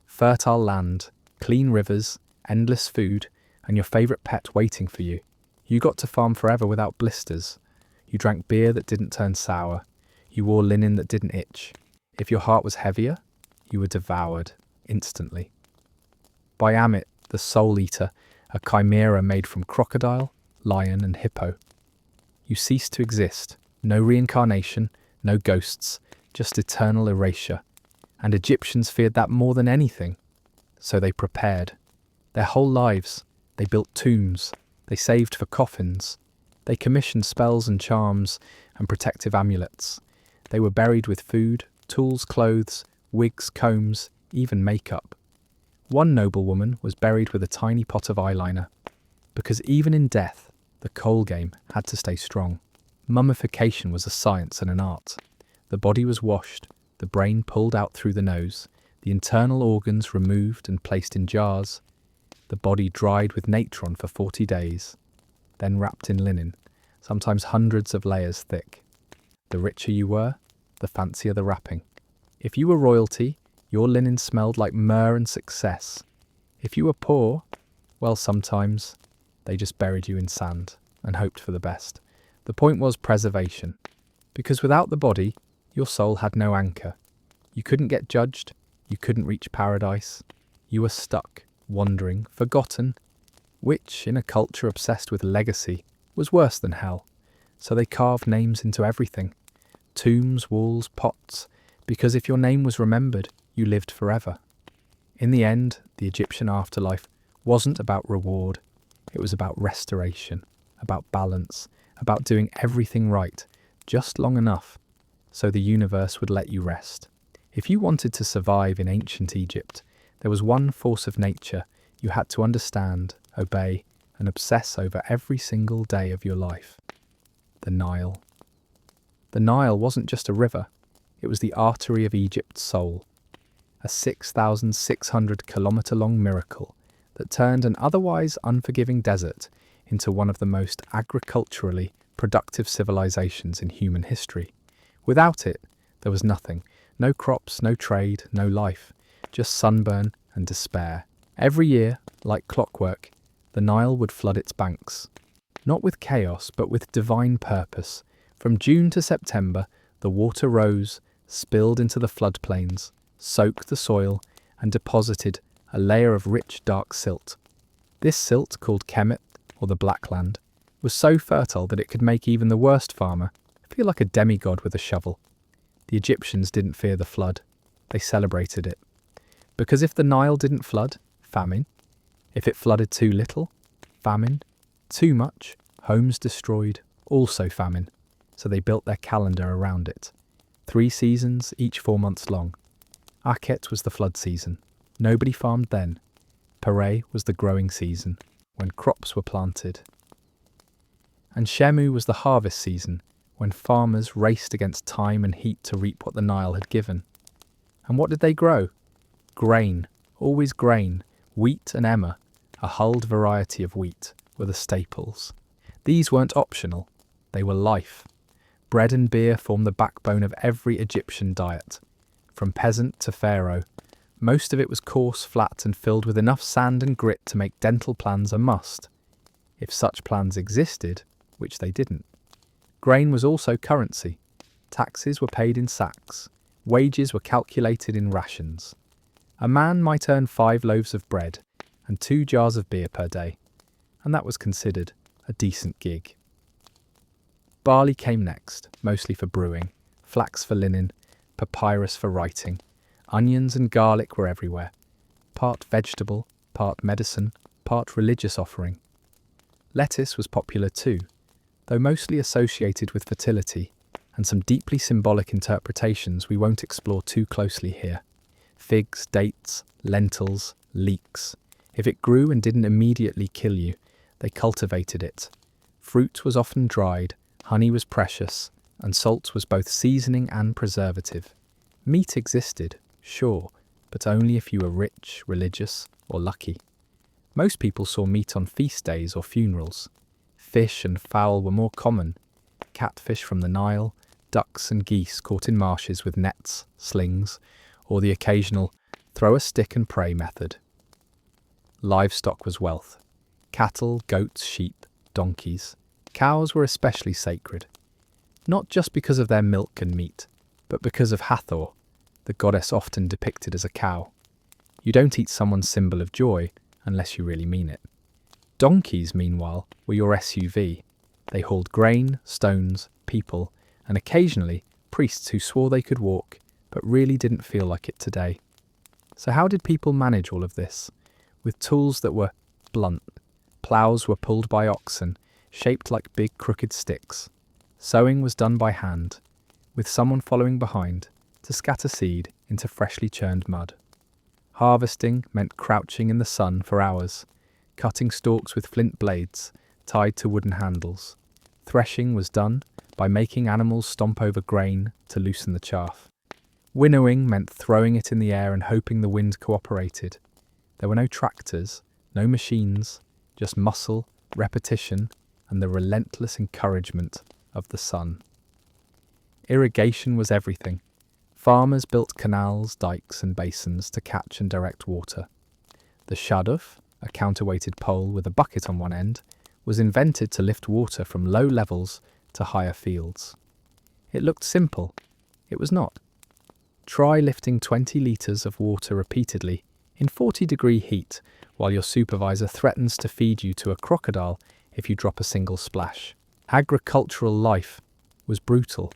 Fertile land, clean rivers, endless food, and your favourite pet waiting for you. You got to farm forever without blisters. You drank beer that didn't turn sour. You wore linen that didn't itch. If your heart was heavier, you were devoured instantly. By Amit, the soul eater, a chimera made from crocodile, lion, and hippo. You ceased to exist. No reincarnation, no ghosts, just eternal erasure. And Egyptians feared that more than anything. So they prepared. Their whole lives, they built tombs. They saved for coffins. They commissioned spells and charms and protective amulets. They were buried with food, tools, clothes, wigs, combs, even makeup. One noblewoman was buried with a tiny pot of eyeliner, because even in death, the coal game had to stay strong. Mummification was a science and an art. The body was washed, the brain pulled out through the nose, the internal organs removed and placed in jars. The body dried with natron for 40 days, then wrapped in linen, sometimes hundreds of layers thick. The richer you were, the fancier the wrapping. If you were royalty, your linen smelled like myrrh and success. If you were poor, well, sometimes they just buried you in sand and hoped for the best. The point was preservation, because without the body, your soul had no anchor. You couldn't get judged, you couldn't reach paradise. You were stuck, wandering, forgotten, which, in a culture obsessed with legacy, was worse than hell. So they carved names into everything. Tombs, walls, pots, because if your name was remembered, you lived forever. In the end, the Egyptian afterlife wasn't about reward. It was about restoration, about balance, about doing everything right, just long enough, so the universe would let you rest. If you wanted to survive in ancient Egypt, there was one force of nature you had to understand, obey, and obsess over every single day of your life. The Nile. The Nile wasn't just a river, it was the artery of Egypt's soul. A 6,600-kilometre-long miracle that turned an otherwise unforgiving desert into one of the most agriculturally productive civilizations in human history. Without it, there was nothing. No crops, no trade, no life. Just sunburn and despair. Every year, like clockwork, the Nile would flood its banks. Not with chaos, but with divine purpose. From June to September, the water rose, spilled into the floodplains, soaked the soil, and deposited a layer of rich, dark silt. This silt, called kemet, or the Black Land, was so fertile that it could make even the worst farmer feel like a demigod with a shovel. The Egyptians didn't fear the flood. They celebrated it. Because if the Nile didn't flood, famine. If it flooded too little, famine. Too much, homes destroyed, also famine. So they built their calendar around it. 3 seasons, each 4 months long. Akhet was the flood season. Nobody farmed then. Pare was the growing season, when crops were planted. And Shemu was the harvest season, when farmers raced against time and heat to reap what the Nile had given. And what did they grow? Grain, always grain. Wheat and emmer, a hulled variety of wheat, were the staples. These weren't optional, they were life. Bread and beer formed the backbone of every Egyptian diet. From peasant to pharaoh, most of it was coarse, flat, and filled with enough sand and grit to make dental plans a must. If such plans existed, which they didn't. Grain was also currency. Taxes were paid in sacks. Wages were calculated in rations. A man might earn 5 loaves of bread and 2 jars of beer per day, and that was considered a decent gig. Barley came next, mostly for brewing, flax for linen, papyrus for writing. Onions and garlic were everywhere, part vegetable, part medicine, part religious offering. Lettuce was popular too, though mostly associated with fertility and some deeply symbolic interpretations we won't explore too closely here. Figs, dates, lentils, leeks. If it grew and didn't immediately kill you, they cultivated it. Fruit was often dried, honey was precious, and salt was both seasoning and preservative. Meat existed, sure, but only if you were rich, religious, or lucky. Most people saw meat on feast days or funerals. Fish and fowl were more common. Catfish from the Nile, ducks and geese caught in marshes with nets, slings, or the occasional throw a stick and pray method. Livestock was wealth. Cattle, goats, sheep, donkeys. Cows were especially sacred. Not just because of their milk and meat, but because of Hathor, the goddess often depicted as a cow. You don't eat someone's symbol of joy unless you really mean it. Donkeys, meanwhile, were your SUV. They hauled grain, stones, people, and occasionally priests who swore they could walk, but really didn't feel like it today. So how did people manage all of this? With tools that were blunt. Ploughs were pulled by oxen, shaped like big crooked sticks. Sowing was done by hand, with someone following behind to scatter seed into freshly churned mud. Harvesting meant crouching in the sun for hours, cutting stalks with flint blades tied to wooden handles. Threshing was done by making animals stomp over grain to loosen the chaff. Winnowing meant throwing it in the air and hoping the wind cooperated. There were no tractors, no machines, just muscle, repetition, and the relentless encouragement of the sun. Irrigation was everything. Farmers built canals, dikes, and basins to catch and direct water. The shaduf, a counterweighted pole with a bucket on one end, was invented to lift water from low levels to higher fields. It looked simple. It was not. Try lifting 20 litres of water repeatedly in 40-degree heat while your supervisor threatens to feed you to a crocodile if you drop a single splash. Agricultural life was brutal.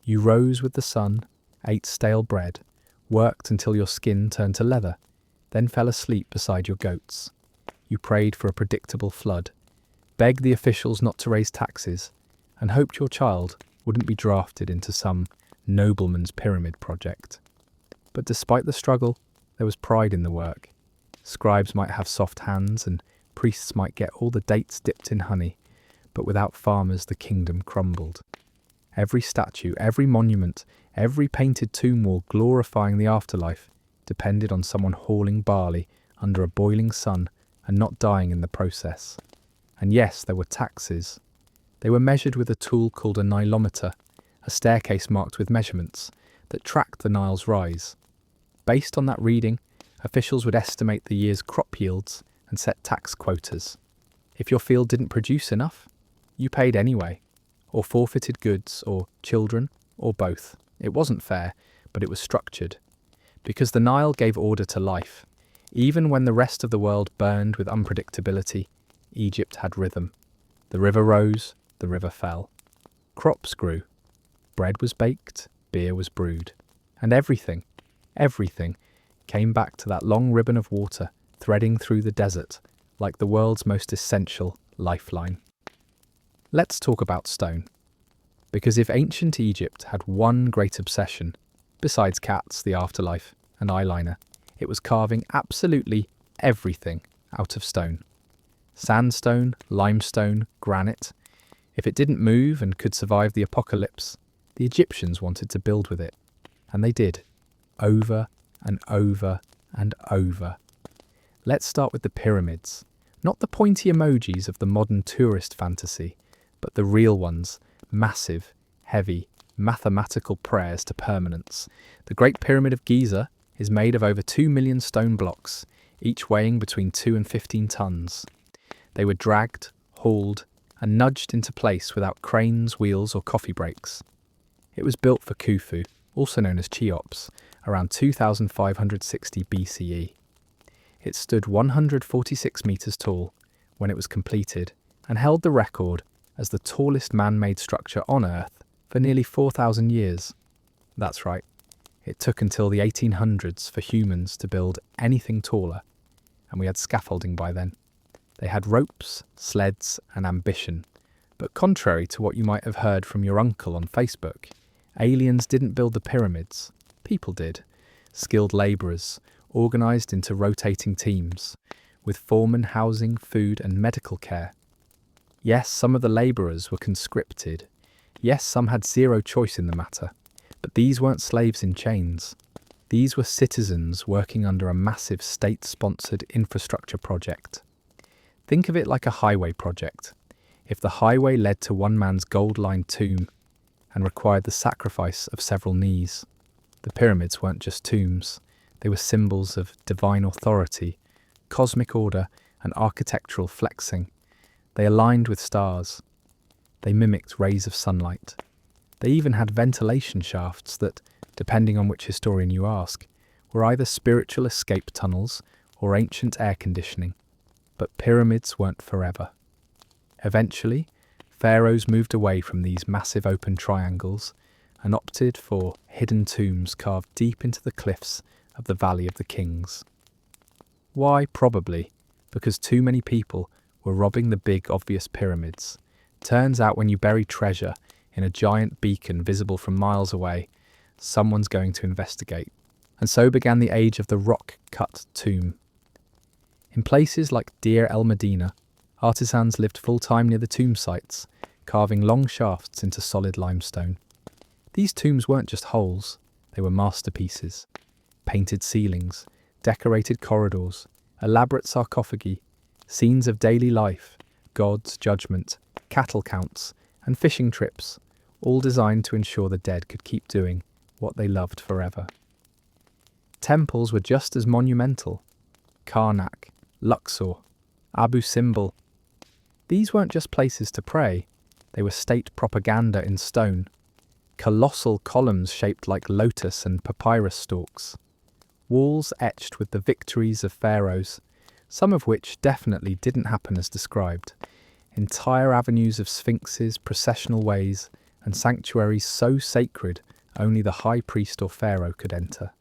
You rose with the sun, ate stale bread, worked until your skin turned to leather, then fell asleep beside your goats. You prayed for a predictable flood, begged the officials not to raise taxes, and hoped your child wouldn't be drafted into some nobleman's pyramid project. But despite the struggle, there was pride in the work. Scribes might have soft hands and priests might get all the dates dipped in honey, but without farmers the kingdom crumbled. Every statue, every monument, every painted tomb wall glorifying the afterlife depended on someone hauling barley under a boiling sun and not dying in the process. And yes, there were taxes. They were measured with a tool called a nilometer, a staircase marked with measurements that tracked the Nile's rise. Based on that reading, officials would estimate the year's crop yields and set tax quotas. If your field didn't produce enough, you paid anyway, or forfeited goods, or children, or both. It wasn't fair, but it was structured. Because the Nile gave order to life. Even when the rest of the world burned with unpredictability, Egypt had rhythm. The river rose, the river fell. Crops grew. Bread was baked, beer was brewed. And everything came back to that long ribbon of water threading through the desert like the world's most essential lifeline. Let's talk about stone. Because if ancient Egypt had one great obsession, besides cats, the afterlife, and eyeliner, it was carving absolutely everything out of stone. Sandstone, limestone, granite. If it didn't move and could survive the apocalypse, the Egyptians wanted to build with it. And they did, over and over and over. Let's start with the pyramids. Not the pointy emojis of the modern tourist fantasy, but the real ones, massive, heavy, mathematical prayers to permanence. The Great Pyramid of Giza is made of over 2 million stone blocks, each weighing between 2 and 15 tons. They were dragged, hauled, and nudged into place without cranes, wheels, or coffee breaks. It was built for Khufu, also known as Cheops, around 2560 BCE. It stood 146 metres tall when it was completed and held the record as the tallest man-made structure on Earth for nearly 4,000 years. That's right, it took until the 1800s for humans to build anything taller, and we had scaffolding by then. They had ropes, sleds, and ambition. But contrary to what you might have heard from your uncle on Facebook, aliens didn't build the pyramids. People did. Skilled labourers, organised into rotating teams, with foremen housing, food, and medical care. Yes, some of the labourers were conscripted. Yes, some had zero choice in the matter. But these weren't slaves in chains. These were citizens working under a massive state-sponsored infrastructure project. Think of it like a highway project. If the highway led to one man's gold-lined tomb and required the sacrifice of several knees, the pyramids weren't just tombs. They were symbols of divine authority, cosmic order, and architectural flexing. They aligned with stars. They mimicked rays of sunlight. They even had ventilation shafts that, depending on which historian you ask, were either spiritual escape tunnels or ancient air conditioning. But pyramids weren't forever. Eventually, pharaohs moved away from these massive open triangles and opted for hidden tombs carved deep into the cliffs of the Valley of the Kings. Why? Probably because too many people were robbing the big, obvious pyramids. Turns out when you bury treasure in a giant beacon visible from miles away, someone's going to investigate. And so began the age of the rock-cut tomb. In places like Deir el-Medina, artisans lived full-time near the tomb sites, carving long shafts into solid limestone. These tombs weren't just holes, they were masterpieces. Painted ceilings, decorated corridors, elaborate sarcophagi, scenes of daily life, God's judgment, cattle counts, and fishing trips, all designed to ensure the dead could keep doing what they loved forever. Temples were just as monumental. Karnak, Luxor, Abu Simbel. These weren't just places to pray, they were state propaganda in stone. Colossal columns shaped like lotus and papyrus stalks. Walls etched with the victories of pharaohs, some of which definitely didn't happen as described. Entire avenues of sphinxes, processional ways, and sanctuaries so sacred only the high priest or pharaoh could enter.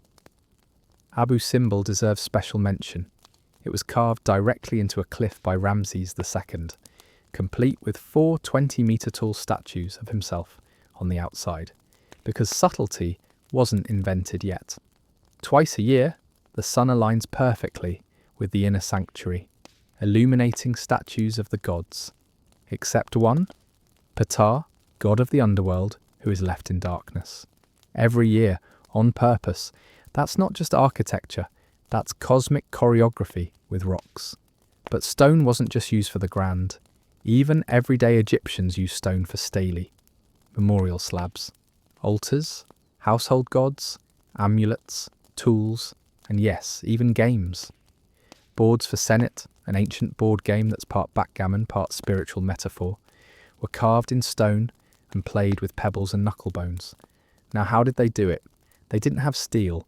Abu Simbel deserves special mention. It was carved directly into a cliff by Ramses II, complete with 4 20-metre-tall statues of himself on the outside, because subtlety wasn't invented yet. Twice a year, the sun aligns perfectly with the inner sanctuary, illuminating statues of the gods, except one, Ptah, god of the underworld, who is left in darkness. Every year, on purpose. That's not just architecture, that's cosmic choreography with rocks. But stone wasn't just used for the grand. Even everyday Egyptians used stone for stelae, memorial slabs, altars, household gods, amulets, tools, and yes, even games. Boards for Senet, an ancient board game that's part backgammon, part spiritual metaphor, were carved in stone and played with pebbles and knuckle bones. Now, how did they do it? They didn't have steel.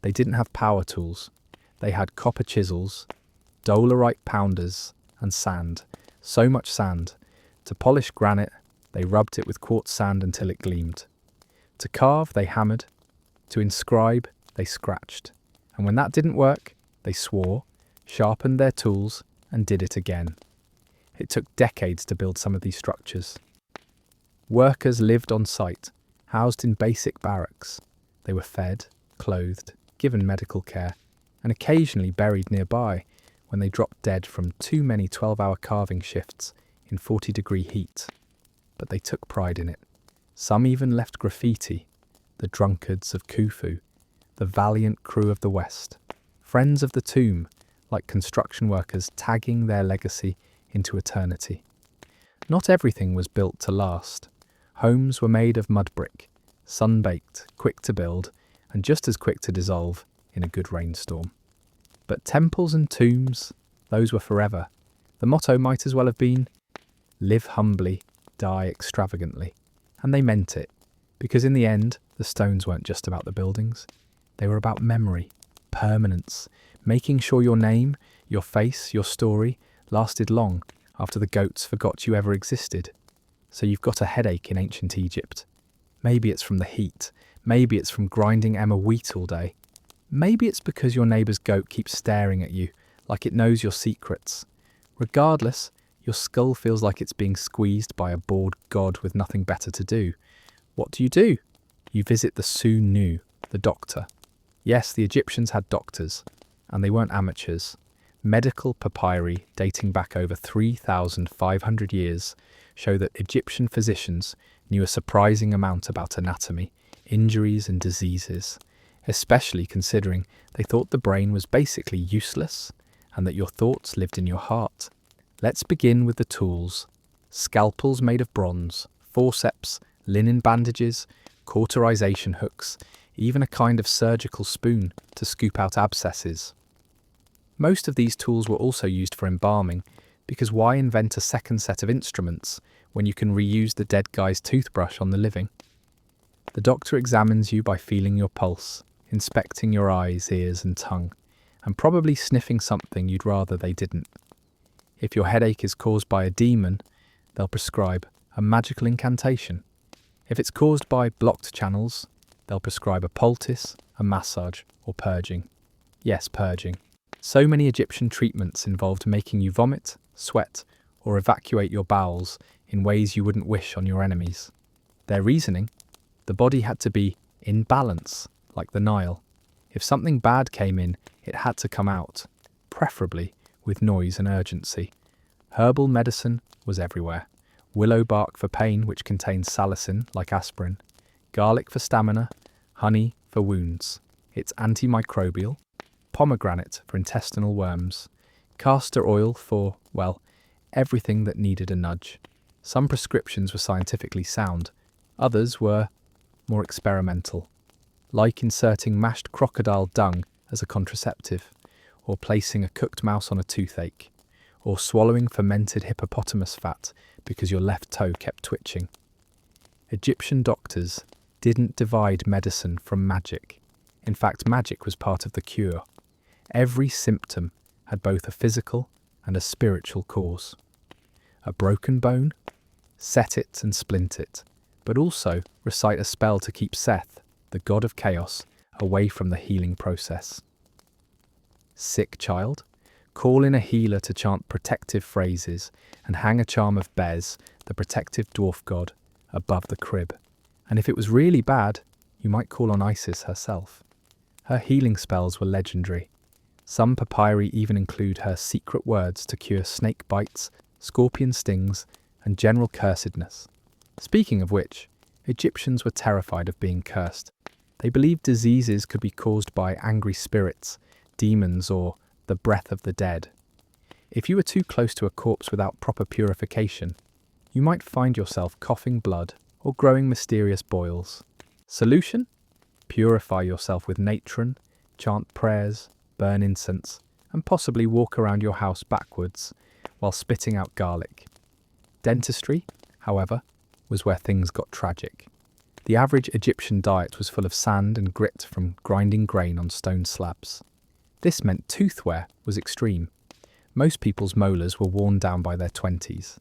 They didn't have power tools. They had copper chisels, dolerite pounders, and sand. So much sand. To polish granite, they rubbed it with quartz sand until it gleamed. To carve, they hammered. To inscribe, they scratched. And when that didn't work, they swore, sharpened their tools, and did it again. It took decades to build some of these structures. Workers lived on site, housed in basic barracks. They were fed, clothed, given medical care, and occasionally buried nearby when they dropped dead from too many 12-hour carving shifts in 40-degree heat. but they took pride in it. Some even left graffiti, the drunkards of Khufu, the valiant crew of the West, friends of the tomb, like construction workers tagging their legacy into eternity. Not everything was built to last. Homes were made of mud brick, sun-baked, quick to build, and just as quick to dissolve in a good rainstorm. But temples and tombs, those were forever. The motto might as well have been, live humbly, die extravagantly. And they meant it, because in the end, the stones weren't just about the buildings. They were about memory, permanence, making sure your name, your face, your story lasted long after the goats forgot you ever existed. So you've got a headache in ancient Egypt. Maybe it's from the heat. Maybe it's from grinding Emma wheat all day. Maybe it's because your neighbour's goat keeps staring at you like it knows your secrets. Regardless, your skull feels like it's being squeezed by a bored god with nothing better to do. What do? You visit the Su-Nu, the doctor. Yes, the Egyptians had doctors, and they weren't amateurs. Medical papyri dating back over 3,500 years show that Egyptian physicians knew a surprising amount about anatomy, injuries and diseases, especially considering they thought the brain was basically useless and that your thoughts lived in your heart. Let's begin with the tools. Scalpels made of bronze, forceps, linen bandages, cauterization hooks, even a kind of surgical spoon to scoop out abscesses. Most of these tools were also used for embalming, because why invent a second set of instruments when you can reuse the dead guy's toothbrush on the living? The doctor examines you by feeling your pulse, inspecting your eyes, ears and tongue, and probably sniffing something you'd rather they didn't. If your headache is caused by a demon, they'll prescribe a magical incantation. If it's caused by blocked channels, they'll prescribe a poultice, a massage, or purging. Yes, purging. So many Egyptian treatments involved making you vomit, sweat, or evacuate your bowels in ways you wouldn't wish on your enemies. Their reasoning? The body had to be in balance, like the Nile. If something bad came in, it had to come out, preferably with noise and urgency. Herbal medicine was everywhere. Willow bark for pain, which contains salicin, like aspirin. Garlic for stamina. Honey for wounds. It's antimicrobial. Pomegranate for intestinal worms. Castor oil for, well, everything that needed a nudge. Some prescriptions were scientifically sound. Others were more experimental, like inserting mashed crocodile dung as a contraceptive, or placing a cooked mouse on a toothache, or swallowing fermented hippopotamus fat because your left toe kept twitching. Egyptian doctors didn't divide medicine from magic. In fact, magic was part of the cure. Every symptom had both a physical and a spiritual cause. A broken bone? Set it and splint it, but also recite a spell to keep Seth, the god of chaos, away from the healing process. Sick child? Call in a healer to chant protective phrases and hang a charm of Bez, the protective dwarf god, above the crib. And if it was really bad, you might call on Isis herself. Her healing spells were legendary. Some papyri even include her secret words to cure snake bites, scorpion stings, and general cursedness. Speaking of which, Egyptians were terrified of being cursed. They believed diseases could be caused by angry spirits, demons, or the breath of the dead. If you were too close to a corpse without proper purification, you might find yourself coughing blood or growing mysterious boils. Solution? Purify yourself with natron, chant prayers, burn incense, and possibly walk around your house backwards while spitting out garlic. Dentistry, however, was where things got tragic. The average Egyptian diet was full of sand and grit from grinding grain on stone slabs. This meant tooth wear was extreme. Most people's molars were worn down by their 20s.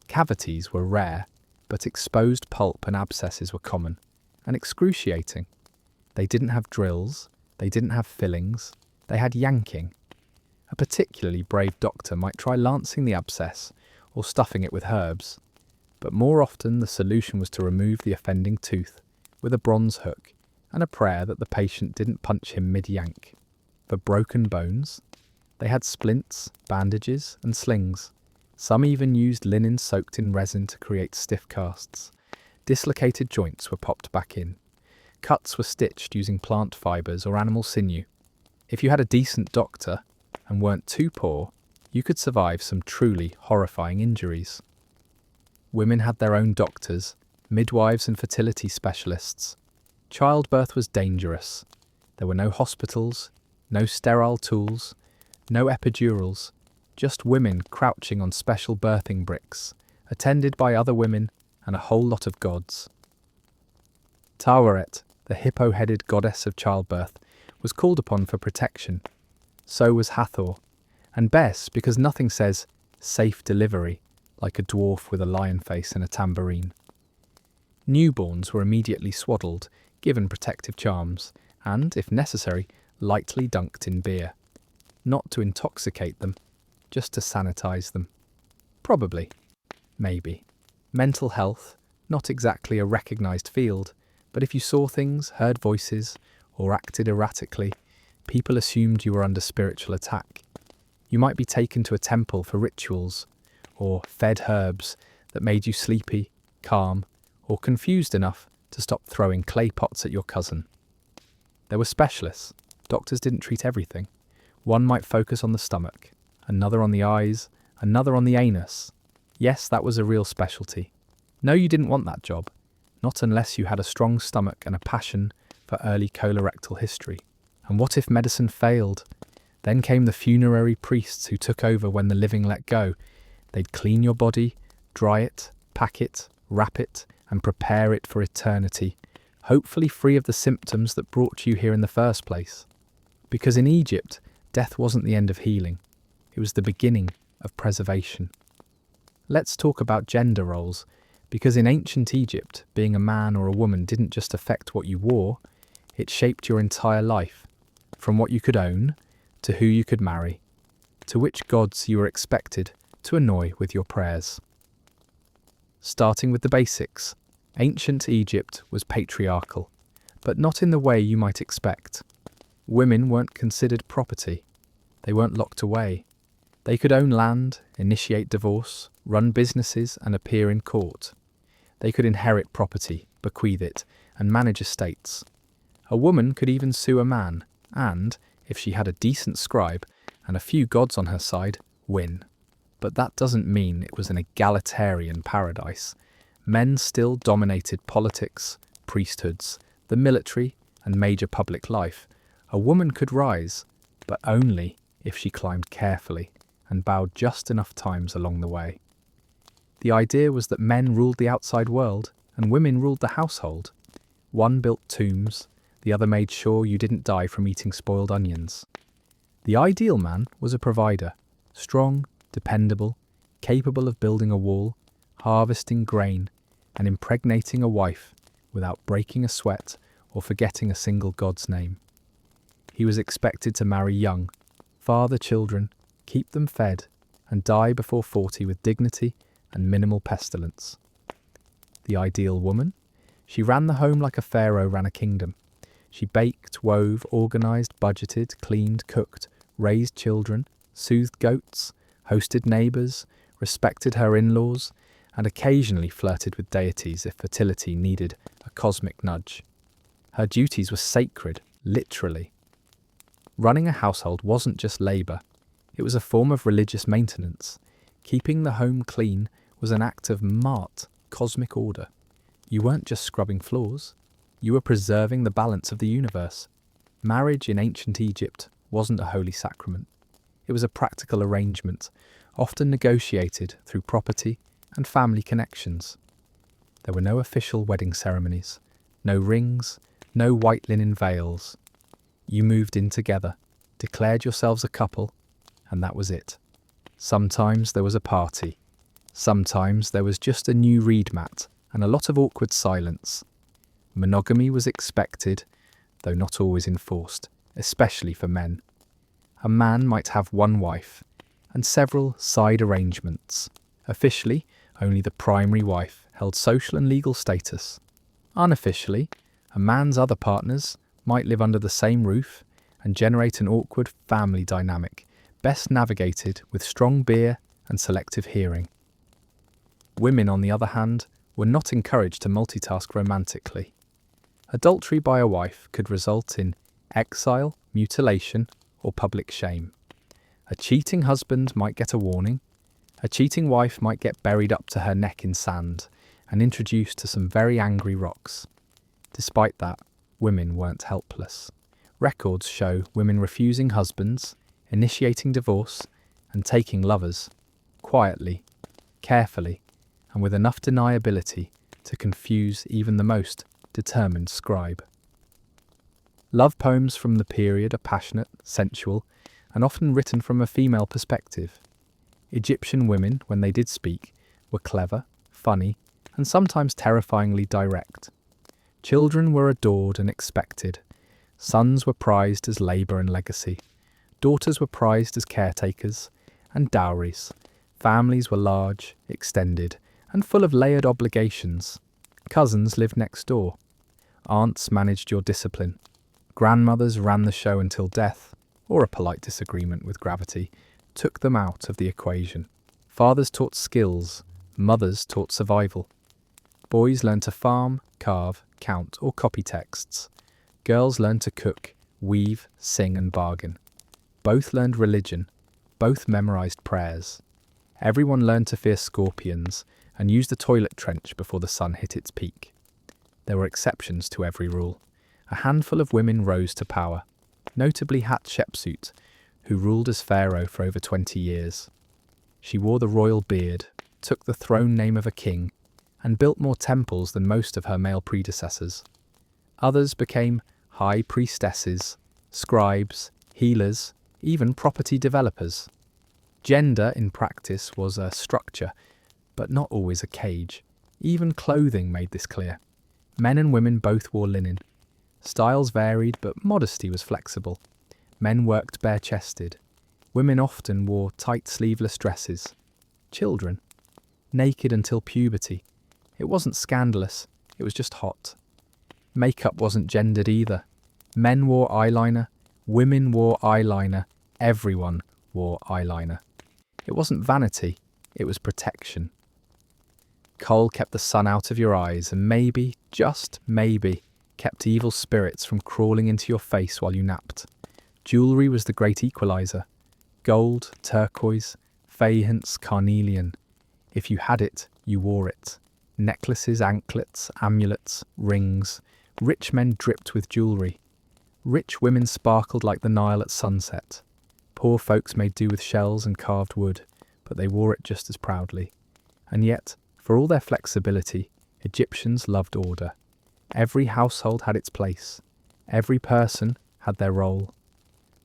Cavities were rare, but exposed pulp and abscesses were common, and excruciating. They didn't have drills, they didn't have fillings, they had yanking. A particularly brave doctor might try lancing the abscess or stuffing it with herbs, but more often the solution was to remove the offending tooth with a bronze hook and a prayer that the patient didn't punch him mid-yank. For broken bones, they had splints, bandages and slings. Some even used linen soaked in resin to create stiff casts. Dislocated joints were popped back in. Cuts were stitched using plant fibres or animal sinew. If you had a decent doctor and weren't too poor, you could survive some truly horrifying injuries. Women had their own doctors, midwives and fertility specialists. Childbirth was dangerous. There were no hospitals, no sterile tools, no epidurals, just women crouching on special birthing bricks, attended by other women and a whole lot of gods. Taweret, the hippo-headed goddess of childbirth, was called upon for protection. So was Hathor, and Bes because nothing says safe delivery like a dwarf with a lion face and a tambourine. Newborns were immediately swaddled, given protective charms, and, if necessary, lightly dunked in beer. Not to intoxicate them, just to sanitize them. Probably. Maybe. Mental health, not exactly a recognized field, but if you saw things, heard voices, or acted erratically, people assumed you were under spiritual attack. You might be taken to a temple for rituals, or fed herbs that made you sleepy, calm, or confused enough to stop throwing clay pots at your cousin. There were specialists. Doctors didn't treat everything. One might focus on the stomach, another on the eyes, another on the anus. Yes, that was a real specialty. No, you didn't want that job. Not unless you had a strong stomach and a passion for early colorectal history. And what if medicine failed? Then came the funerary priests who took over when the living let go. They'd clean your body, dry it, pack it, wrap it, and prepare it for eternity, hopefully free of the symptoms that brought you here in the first place. Because in Egypt, death wasn't the end of healing. It was the beginning of preservation. Let's talk about gender roles, because in ancient Egypt, being a man or a woman didn't just affect what you wore, it shaped your entire life, from what you could own, to who you could marry, to which gods you were expected to annoy with your prayers. Starting with the basics, ancient Egypt was patriarchal, but not in the way you might expect. Women weren't considered property. They weren't locked away. They could own land, initiate divorce, run businesses, and appear in court. They could inherit property, bequeath it, and manage estates. A woman could even sue a man, and, if she had a decent scribe and a few gods on her side, win. But that doesn't mean it was an egalitarian paradise. Men still dominated politics, priesthoods, the military, and major public life. A woman could rise, but only if she climbed carefully and bowed just enough times along the way. The idea was that men ruled the outside world and women ruled the household. One built tombs, the other made sure you didn't die from eating spoiled onions. The ideal man was a provider, strong, dependable, capable of building a wall, harvesting grain, and impregnating a wife without breaking a sweat or forgetting a single god's name. He was expected to marry young, father children, keep them fed, and die before 40 with dignity and minimal pestilence. The ideal woman? She ran the home like a pharaoh ran a kingdom. She baked, wove, organised, budgeted, cleaned, cooked, raised children, soothed goats, hosted neighbours, respected her in-laws, and occasionally flirted with deities if fertility needed a cosmic nudge. Her duties were sacred, literally. Running a household wasn't just labour, it was a form of religious maintenance. Keeping the home clean was an act of Mahat, cosmic order. You weren't just scrubbing floors, you were preserving the balance of the universe. Marriage in ancient Egypt wasn't a holy sacrament. It was a practical arrangement, often negotiated through property and family connections. There were no official wedding ceremonies, no rings, no white linen veils. You moved in together, declared yourselves a couple, and that was it. Sometimes there was a party. Sometimes there was just a new reed mat and a lot of awkward silence. Monogamy was expected, though not always enforced, especially for men. A man might have one wife, and several side arrangements. Officially, only the primary wife held social and legal status. Unofficially, a man's other partners might live under the same roof and generate an awkward family dynamic, best navigated with strong beer and selective hearing. Women, on the other hand, were not encouraged to multitask romantically. Adultery by a wife could result in exile, mutilation, or public shame. A cheating husband might get a warning. A cheating wife might get buried up to her neck in sand and introduced to some very angry rocks. Despite that, women weren't helpless. Records show women refusing husbands, initiating divorce, and taking lovers, quietly, carefully, and with enough deniability to confuse even the most determined scribe. Love poems from the period are passionate, sensual, and often written from a female perspective. Egyptian women, when they did speak, were clever, funny, and sometimes terrifyingly direct. Children were adored and expected. Sons were prized as labour and legacy. Daughters were prized as caretakers and dowries. Families were large, extended, and full of layered obligations. Cousins lived next door. Aunts managed your discipline. Grandmothers ran the show until death, or a polite disagreement with gravity, took them out of the equation. Fathers taught skills, mothers taught survival. Boys learned to farm, carve, count, or copy texts. Girls learned to cook, weave, sing, and bargain. Both learned religion. Both memorized prayers. Everyone learned to fear scorpions and use the toilet trench before the sun hit its peak. There were exceptions to every rule. A handful of women rose to power, notably Hatshepsut, who ruled as Pharaoh for over 20 years. She wore the royal beard, took the throne name of a king, and built more temples than most of her male predecessors. Others became high priestesses, scribes, healers, even property developers. Gender in practice was a structure, but not always a cage. Even clothing made this clear. Men and women both wore linen. Styles varied, but modesty was flexible. Men worked bare-chested. Women often wore tight sleeveless dresses. Children, naked until puberty. It wasn't scandalous, it was just hot. Makeup wasn't gendered either. Men wore eyeliner, women wore eyeliner, everyone wore eyeliner. It wasn't vanity, it was protection. Coal kept the sun out of your eyes and maybe, just maybe, kept evil spirits from crawling into your face while you napped. Jewellery was the great equaliser. Gold, turquoise, faience, carnelian. If you had it, you wore it. Necklaces, anklets, amulets, rings. Rich men dripped with jewellery. Rich women sparkled like the Nile at sunset. Poor folks made do with shells and carved wood, but they wore it just as proudly. And yet, for all their flexibility, Egyptians loved order. Every household had its place. Every person had their role.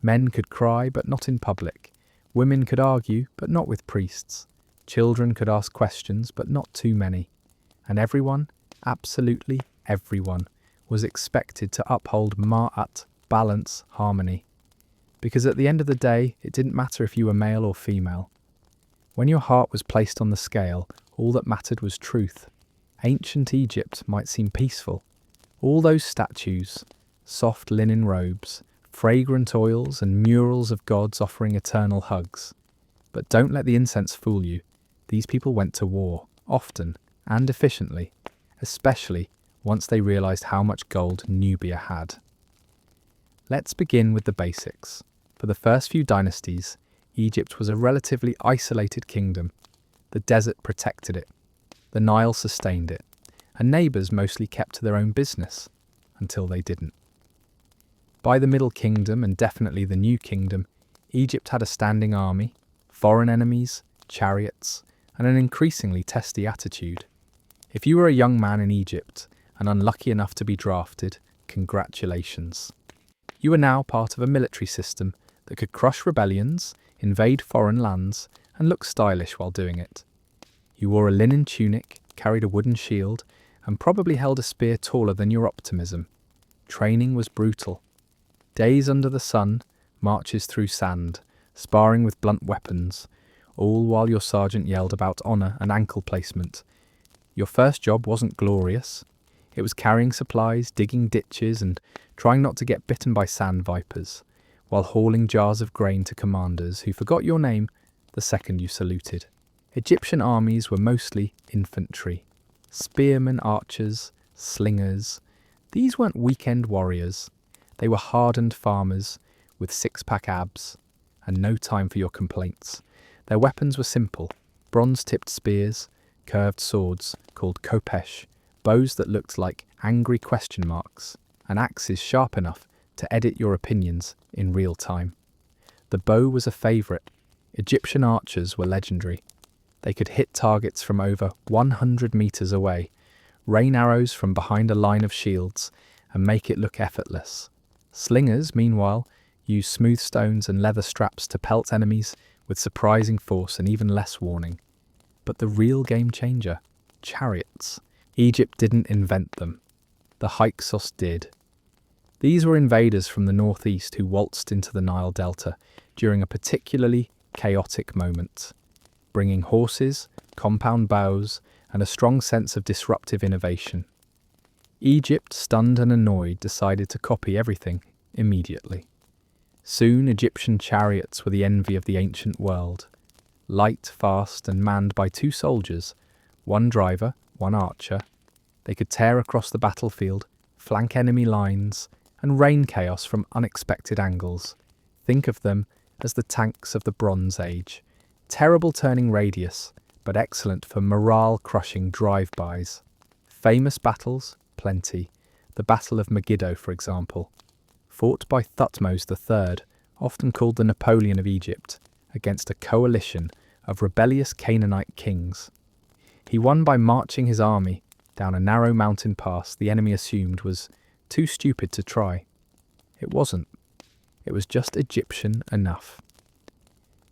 Men could cry, but not in public. Women could argue, but not with priests. Children could ask questions, but not too many. And everyone, absolutely everyone, was expected to uphold Mahat, balance, harmony. Because at the end of the day, it didn't matter if you were male or female. When your heart was placed on the scale, all that mattered was truth. Ancient Egypt might seem peaceful. All those statues, soft linen robes, fragrant oils, and murals of gods offering eternal hugs. But don't let the incense fool you. These people went to war, often and efficiently, especially once they realised how much gold Nubia had. Let's begin with the basics. For the first few dynasties, Egypt was a relatively isolated kingdom. The desert protected it. The Nile sustained it. And neighbours mostly kept to their own business, until they didn't. By the Middle Kingdom, and definitely the New Kingdom, Egypt had a standing army, foreign enemies, chariots, and an increasingly testy attitude. If you were a young man in Egypt, and unlucky enough to be drafted, congratulations. You were now part of a military system that could crush rebellions, invade foreign lands, and look stylish while doing it. You wore a linen tunic, carried a wooden shield, and probably held a spear taller than your optimism. Training was brutal. Days under the sun, marches through sand, sparring with blunt weapons, all while your sergeant yelled about honour and ankle placement. Your first job wasn't glorious. It was carrying supplies, digging ditches, and trying not to get bitten by sand vipers, while hauling jars of grain to commanders who forgot your name the second you saluted. Egyptian armies were mostly infantry. Spearmen, archers, slingers. These weren't weekend warriors. They were hardened farmers with six-pack abs and no time for your complaints. Their weapons were simple: bronze-tipped spears, curved swords called kopesh, bows that looked like angry question marks, and axes sharp enough to edit your opinions in real time. The bow was a favourite. Egyptian archers were legendary. They could hit targets from over 100 metres away, rain arrows from behind a line of shields, and make it look effortless. Slingers, meanwhile, used smooth stones and leather straps to pelt enemies with surprising force and even less warning. But the real game changer, chariots. Egypt didn't invent them. The Hyksos did. These were invaders from the northeast who waltzed into the Nile Delta during a particularly chaotic moment, bringing horses, compound bows, and a strong sense of disruptive innovation. Egypt, stunned and annoyed, decided to copy everything immediately. Soon, Egyptian chariots were the envy of the ancient world. Light, fast, and manned by 2 soldiers, one driver, one archer, they could tear across the battlefield, flank enemy lines, and rain chaos from unexpected angles. Think of them as the tanks of the Bronze Age. Terrible turning radius, but excellent for morale-crushing drive-bys. Famous battles? Plenty. The Battle of Megiddo, for example. Fought by Thutmose III, often called the Napoleon of Egypt, against a coalition of rebellious Canaanite kings. He won by marching his army down a narrow mountain pass the enemy assumed was too stupid to try. It wasn't. It was just Egyptian enough.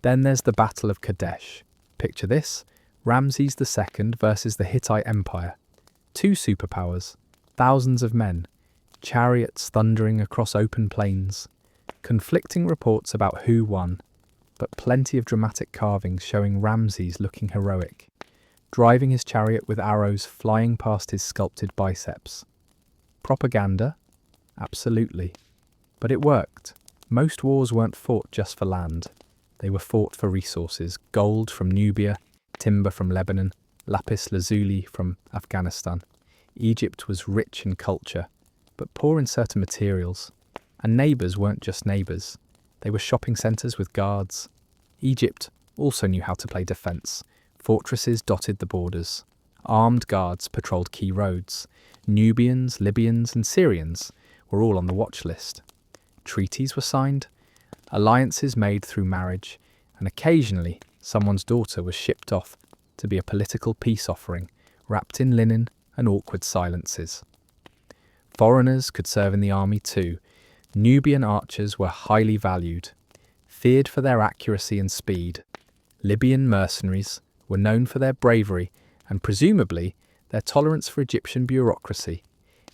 Then there's the Battle of Kadesh. Picture this: Ramses II versus the Hittite Empire. 2 superpowers, thousands of men, chariots thundering across open plains. Conflicting reports about who won, but plenty of dramatic carvings showing Ramses looking heroic, driving his chariot with arrows flying past his sculpted biceps. Propaganda? Absolutely. But it worked. Most wars weren't fought just for land. They were fought for resources: gold from Nubia, timber from Lebanon, lapis lazuli from Afghanistan. Egypt was rich in culture, but poor in certain materials. And neighbours weren't just neighbours. They were shopping centres with guards. Egypt also knew how to play defence. Fortresses dotted the borders. Armed guards patrolled key roads. Nubians, Libyans and Syrians were all on the watch list. Treaties were signed, alliances made through marriage, and occasionally someone's daughter was shipped off to be a political peace offering, wrapped in linen and awkward silences. Foreigners could serve in the army too. Nubian archers were highly valued, feared for their accuracy and speed. Libyan mercenaries were known for their bravery and presumably their tolerance for Egyptian bureaucracy.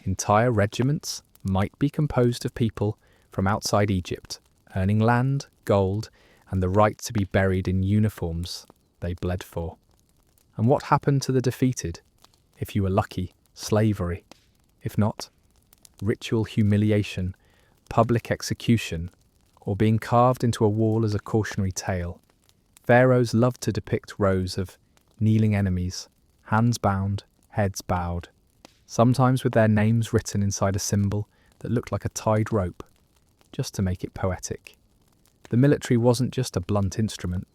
Entire regiments might be composed of people from outside Egypt, earning land, gold, and the right to be buried in uniforms they bled for. And what happened to the defeated? If you were lucky, slavery. If not, ritual humiliation, public execution, or being carved into a wall as a cautionary tale. Pharaohs loved to depict rows of kneeling enemies, hands bound, heads bowed, sometimes with their names written inside a symbol that looked like a tied rope, just to make it poetic. The military wasn't just a blunt instrument,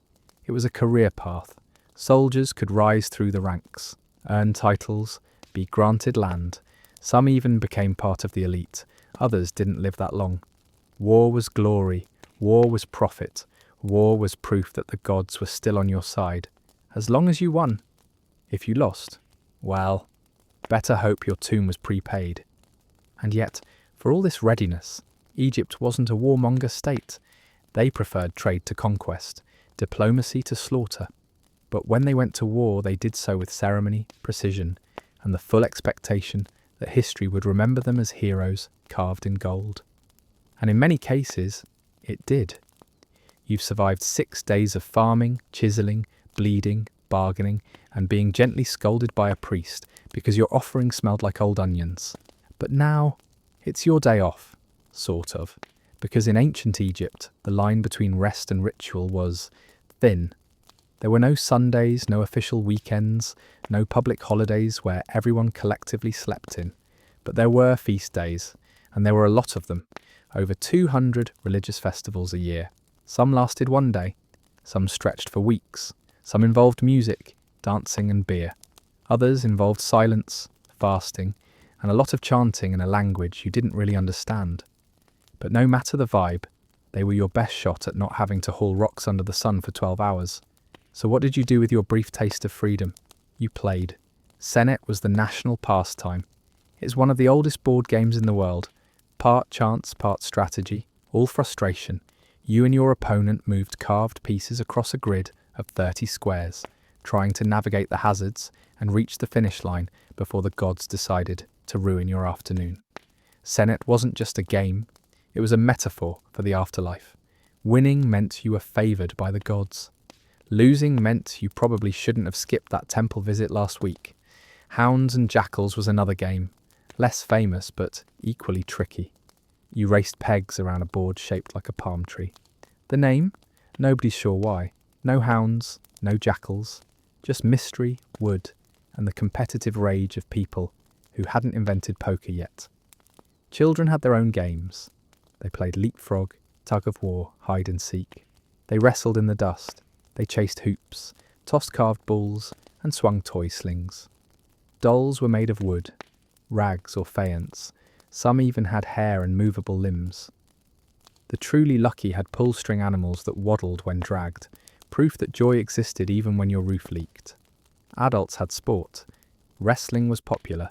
it was a career path. Soldiers could rise through the ranks, earn titles, be granted land. Some even became part of the elite, others didn't live that long. War was glory, war was profit, war was proof that the gods were still on your side, as long as you won. If you lost, well, better hope your tomb was prepaid. And yet, for all this readiness, Egypt wasn't a warmonger state. They preferred trade to conquest, diplomacy to slaughter. But when they went to war, they did so with ceremony, precision, and the full expectation that history would remember them as heroes carved in gold. And in many cases, it did. You've survived 6 days of farming, chiselling, bleeding, bargaining, and being gently scolded by a priest because your offering smelled like old onions. But now, it's your day off, sort of, because in ancient Egypt, the line between rest and ritual was thin, There were no Sundays, no official weekends, no public holidays where everyone collectively slept in. But there were feast days, and there were a lot of them. Over 200 religious festivals a year. Some lasted one day, some stretched for weeks. Some involved music, dancing and beer. Others involved silence, fasting, and a lot of chanting in a language you didn't really understand. But no matter the vibe, they were your best shot at not having to haul rocks under the sun for 12 hours. So what did you do with your brief taste of freedom? You played. Senet was the national pastime. It's one of the oldest board games in the world. Part chance, part strategy, all frustration. You and your opponent moved carved pieces across a grid of 30 squares, trying to navigate the hazards and reach the finish line before the gods decided to ruin your afternoon. Senet wasn't just a game, it was a metaphor for the afterlife. Winning meant you were favoured by the gods. Losing meant you probably shouldn't have skipped that temple visit last week. Hounds and Jackals was another game, less famous but equally tricky. You raced pegs around a board shaped like a palm tree. The name? Nobody's sure why. No hounds, no jackals, just mystery, wood, and the competitive rage of people who hadn't invented poker yet. Children had their own games. They played leapfrog, tug of war, hide and seek. They wrestled in the dust. They chased hoops, tossed carved balls, and swung toy slings. Dolls were made of wood, rags or faience. Some even had hair and movable limbs. The truly lucky had pull-string animals that waddled when dragged, proof that joy existed even when your roof leaked. Adults had sport. Wrestling was popular,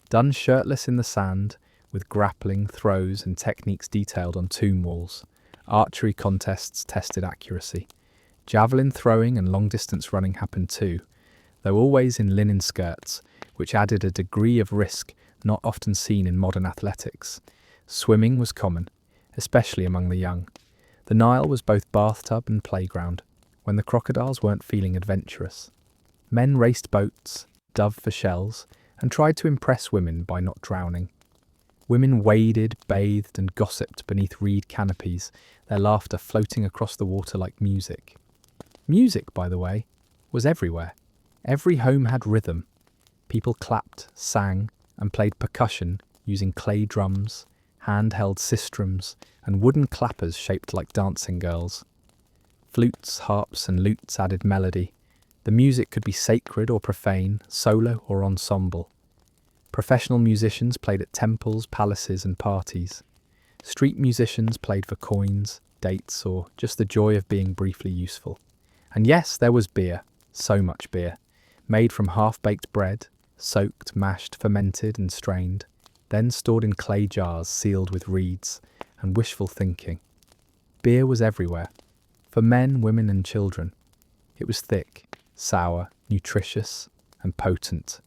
done shirtless in the sand, with grappling, throws, and techniques detailed on tomb walls. Archery contests tested accuracy. Javelin throwing and long-distance running happened too, though always in linen skirts, which added a degree of risk not often seen in modern athletics. Swimming was common, especially among the young. The Nile was both bathtub and playground, when the crocodiles weren't feeling adventurous. Men raced boats, dove for shells, and tried to impress women by not drowning. Women waded, bathed, and gossiped beneath reed canopies, their laughter floating across the water like music. Music, by the way, was everywhere. Every home had rhythm. People clapped, sang, and played percussion using clay drums, hand-held sistrums, and wooden clappers shaped like dancing girls. Flutes, harps, and lutes added melody. The music could be sacred or profane, solo or ensemble. Professional musicians played at temples, palaces, and parties. Street musicians played for coins, dates, or just the joy of being briefly useful. And yes, there was beer, so much beer, made from half-baked bread, soaked, mashed, fermented, and strained, then stored in clay jars sealed with reeds, and wishful thinking. Beer was everywhere, for men, women, and children. It was thick, sour, nutritious, and potent,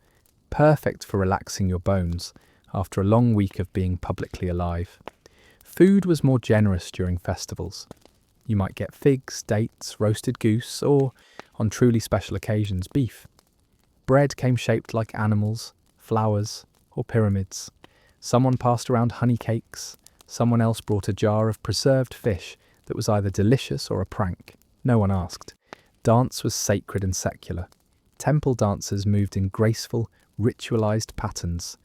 perfect for relaxing your bones after a long week of being publicly alive. Food was more generous during festivals. You might get figs, dates, roasted goose, or, on truly special occasions, beef. Bread came shaped like animals, flowers, or pyramids. Someone passed around honey cakes. Someone else brought a jar of preserved fish that was either delicious or a prank. No one asked. Dance was sacred and secular. Temple dancers moved in graceful, ritualized patterns.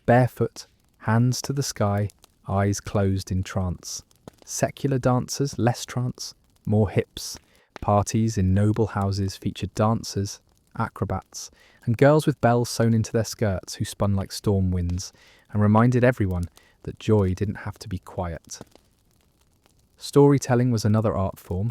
Barefoot, hands to the sky, eyes closed in trance. Secular dancers, less trance, more hips. Parties in noble houses featured dancers, acrobats, and girls with bells sewn into their skirts who spun like storm winds and reminded everyone that joy didn't have to be quiet. Storytelling was another art form.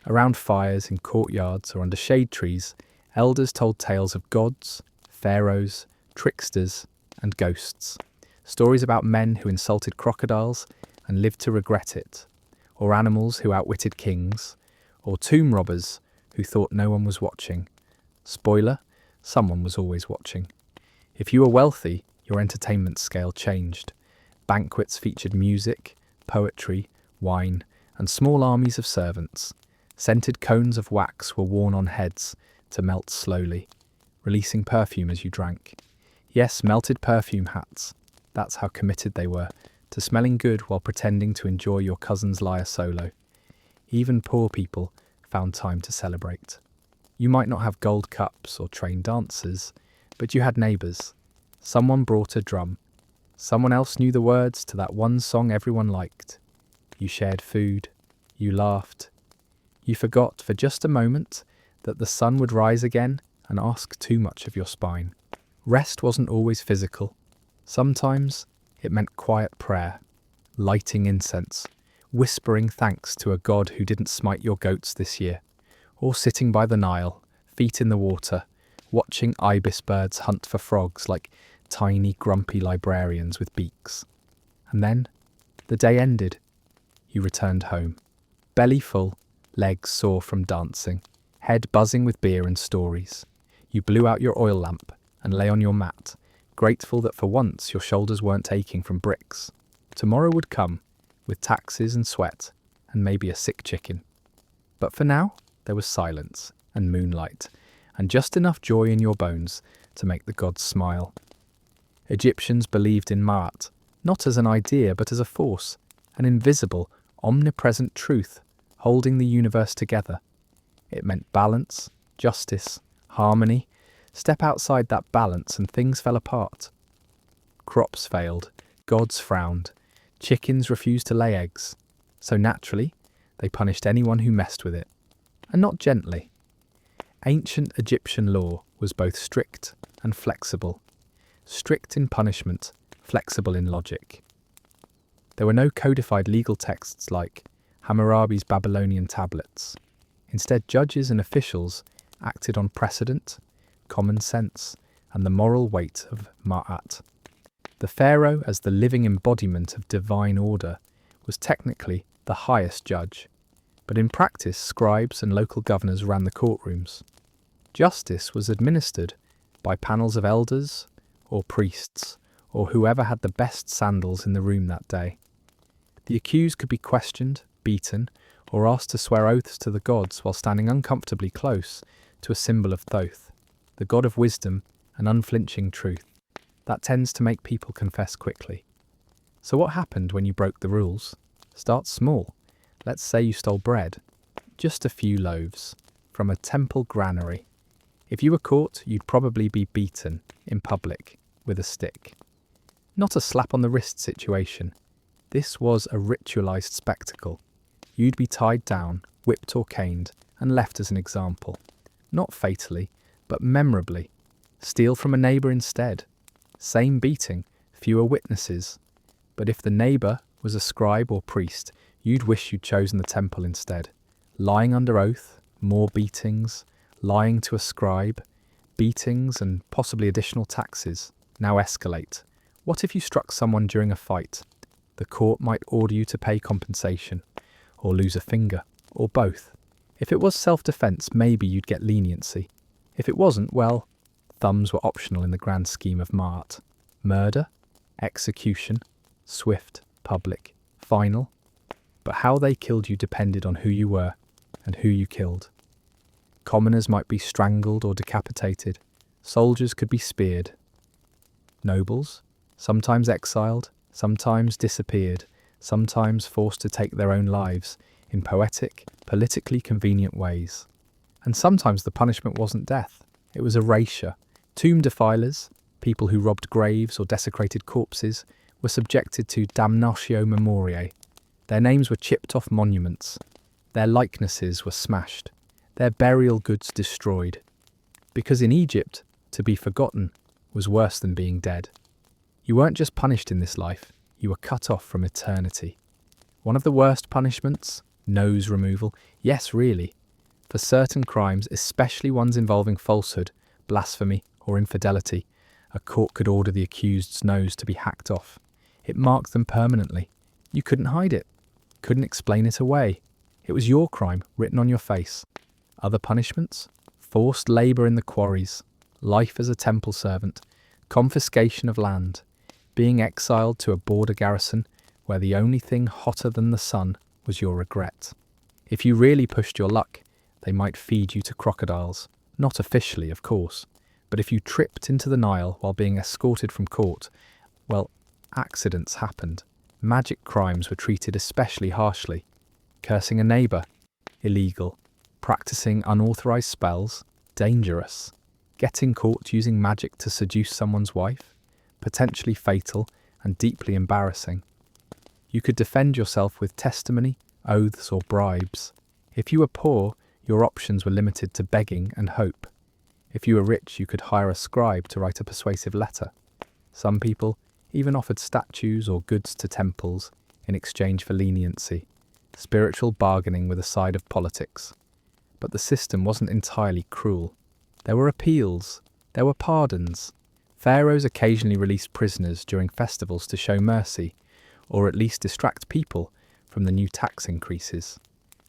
Around fires in courtyards or under shade trees, elders told tales of gods, pharaohs, tricksters, and ghosts. Stories about men who insulted crocodiles and lived to regret it, or animals who outwitted kings, or tomb robbers who thought no one was watching. Spoiler, someone was always watching. If you were wealthy, your entertainment scale changed. Banquets featured music, poetry, wine, and small armies of servants. Scented cones of wax were worn on heads to melt slowly, releasing perfume as you drank. Yes, melted perfume hats. That's how committed they were to smelling good while pretending to enjoy your cousin's lyre solo. Even poor people found time to celebrate. You might not have gold cups or trained dancers, but you had neighbours. Someone brought a drum. Someone else knew the words to that one song everyone liked. You shared food. You laughed. You forgot for just a moment that the sun would rise again and ask too much of your spine. Rest wasn't always physical. Sometimes it meant quiet prayer, lighting incense, whispering thanks to a god who didn't smite your goats this year, or sitting by the Nile, feet in the water, watching ibis birds hunt for frogs like tiny grumpy librarians with beaks. And then the day ended. You returned home, belly full, legs sore from dancing, head buzzing with beer and stories. You blew out your oil lamp and lay on your mat, grateful that for once your shoulders weren't aching from bricks. Tomorrow would come, with taxes and sweat, and maybe a sick chicken. But for now, there was silence and moonlight, and just enough joy in your bones to make the gods smile. Egyptians believed in Mahat, not as an idea but as a force, an invisible, omnipresent truth holding the universe together. It meant balance, justice, harmony. Step outside that balance and things fell apart. Crops failed, gods frowned, chickens refused to lay eggs, so naturally they punished anyone who messed with it, and not gently. Ancient Egyptian law was both strict and flexible. Strict in punishment, flexible in logic. There were no codified legal texts like Hammurabi's Babylonian tablets. Instead, judges and officials acted on precedent, common sense, and the moral weight of Mahat. The Pharaoh, as the living embodiment of divine order, was technically the highest judge, but in practice scribes and local governors ran the courtrooms. Justice was administered by panels of elders or priests, or whoever had the best sandals in the room that day. The accused could be questioned, beaten, or asked to swear oaths to the gods while standing uncomfortably close to a symbol of Thoth, the god of wisdom and unflinching truth. That tends to make people confess quickly. So what happened when you broke the rules? Start small. Let's say you stole bread, just a few loaves, from a temple granary. If you were caught, you'd probably be beaten in public with a stick. Not a slap on the wrist situation. This was a ritualized spectacle. You'd be tied down, whipped or caned, and left as an example. Not fatally, but memorably. Steal from a neighbour instead. Same beating, fewer witnesses. But if the neighbour was a scribe or priest, you'd wish you'd chosen the temple instead. Lying under oath, more beatings, lying to a scribe, beatings and possibly additional taxes. Now escalate. What if you struck someone during a fight? The court might order you to pay compensation, or lose a finger, or both. If it was self-defence, maybe you'd get leniency. If it wasn't, well, thumbs were optional in the grand scheme of Mahat. Murder, execution, swift, public, final. But how they killed you depended on who you were and who you killed. Commoners might be strangled or decapitated. Soldiers could be speared. Nobles, sometimes exiled, sometimes disappeared, sometimes forced to take their own lives in poetic, politically convenient ways. And sometimes the punishment wasn't death, it was erasure. Tomb defilers, people who robbed graves or desecrated corpses, were subjected to damnatio memoriae. Their names were chipped off monuments. Their likenesses were smashed. Their burial goods destroyed. Because in Egypt, to be forgotten was worse than being dead. You weren't just punished in this life, you were cut off from eternity. One of the worst punishments? Nose removal. Yes, really. For certain crimes, especially ones involving falsehood, blasphemy, or infidelity, a court could order the accused's nose to be hacked off. It marked them permanently. You couldn't hide it. Couldn't explain it away. It was your crime, written on your face. Other punishments? Forced labour in the quarries, life as a temple servant, confiscation of land, being exiled to a border garrison where the only thing hotter than the sun was your regret. If you really pushed your luck, they might feed you to crocodiles. Not officially, of course, but if you tripped into the Nile while being escorted from court, well, accidents happened. Magic crimes were treated especially harshly. Cursing a neighbour? Illegal. Practicing unauthorised spells? dangerous. Getting caught using magic to seduce someone's wife? Potentially fatal and deeply embarrassing. You could defend yourself with testimony, oaths, or bribes. If you were poor, your options were limited to begging and hope. If you were rich, you could hire a scribe to write a persuasive letter. Some people even offered statues or goods to temples in exchange for leniency, spiritual bargaining with a side of politics. But the system wasn't entirely cruel. There were appeals, there were pardons. Pharaohs occasionally released prisoners during festivals to show mercy, or at least distract people from the new tax increases.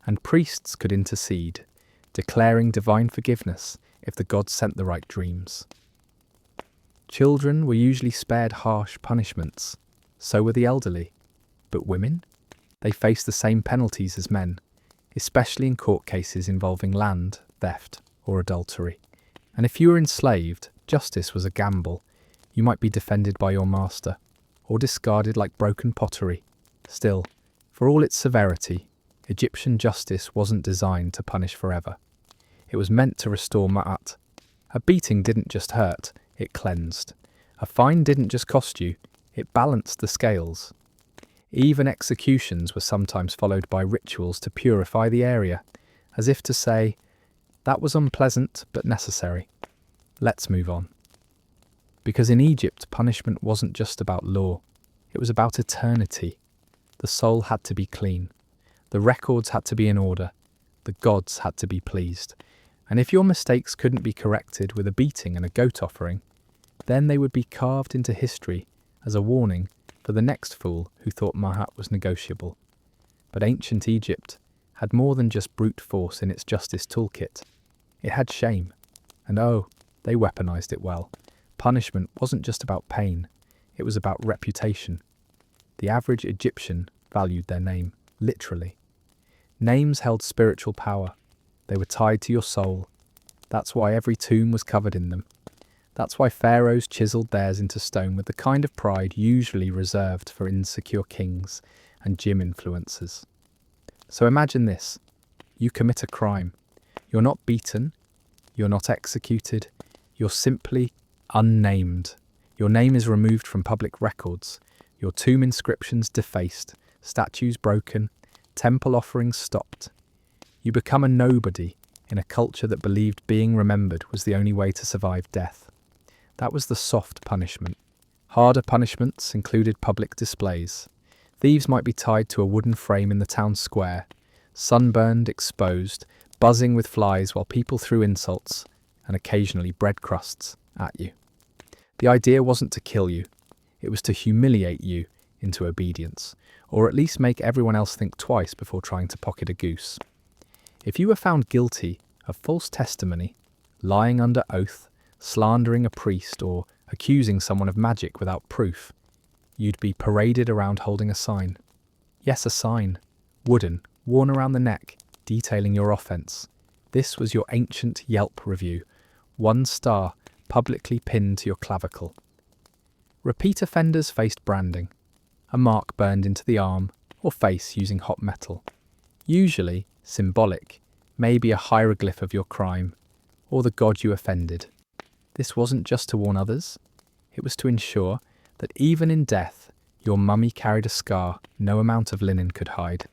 And priests could intercede, declaring divine forgiveness if the gods sent the right dreams. Children were usually spared harsh punishments. So were the elderly. But women? They faced the same penalties as men, especially in court cases involving land, theft, or adultery. And if you were enslaved, justice was a gamble. You might be defended by your master, or discarded like broken pottery. Still, for all its severity, Egyptian justice wasn't designed to punish forever. It was meant to restore Mahat. A beating didn't just hurt, it cleansed. A fine didn't just cost you, it balanced the scales. Even executions were sometimes followed by rituals to purify the area, as if to say, that was unpleasant but necessary. Let's move on. Because in Egypt, punishment wasn't just about law, it was about eternity. The soul had to be clean. The records had to be in order. The gods had to be pleased. And if your mistakes couldn't be corrected with a beating and a goat offering, then they would be carved into history as a warning for the next fool who thought Mahat was negotiable. But ancient Egypt had more than just brute force in its justice toolkit. It had shame. And oh, they weaponized it well. Punishment wasn't just about pain, it was about reputation. The average Egyptian valued their name, literally. Names held spiritual power. They were tied to your soul. That's why every tomb was covered in them. That's why pharaohs chiseled theirs into stone with the kind of pride usually reserved for insecure kings and gym influencers. So imagine this. You commit a crime. You're not beaten. You're not executed. You're simply unnamed. Your name is removed from public records. Your tomb inscriptions defaced. Statues broken. Temple offerings stopped. You become a nobody in a culture that believed being remembered was the only way to survive death. That was the soft punishment. Harder punishments included public displays. Thieves might be tied to a wooden frame in the town square, sunburned, exposed, buzzing with flies while people threw insults, and occasionally bread crusts, at you. The idea wasn't to kill you, it was to humiliate you into obedience, or at least make everyone else think twice before trying to pocket a goose. If you were found guilty of false testimony, lying under oath, slandering a priest, or accusing someone of magic without proof, you'd be paraded around holding a sign. Yes, a sign. Wooden, worn around the neck, detailing your offence. This was your ancient Yelp review. 1 star, publicly pinned to your clavicle. Repeat offenders faced branding. A mark burned into the arm or face using hot metal. Usually symbolic, maybe a hieroglyph of your crime, or the god you offended. This wasn't just to warn others, it was to ensure that even in death, your mummy carried a scar no amount of linen could hide.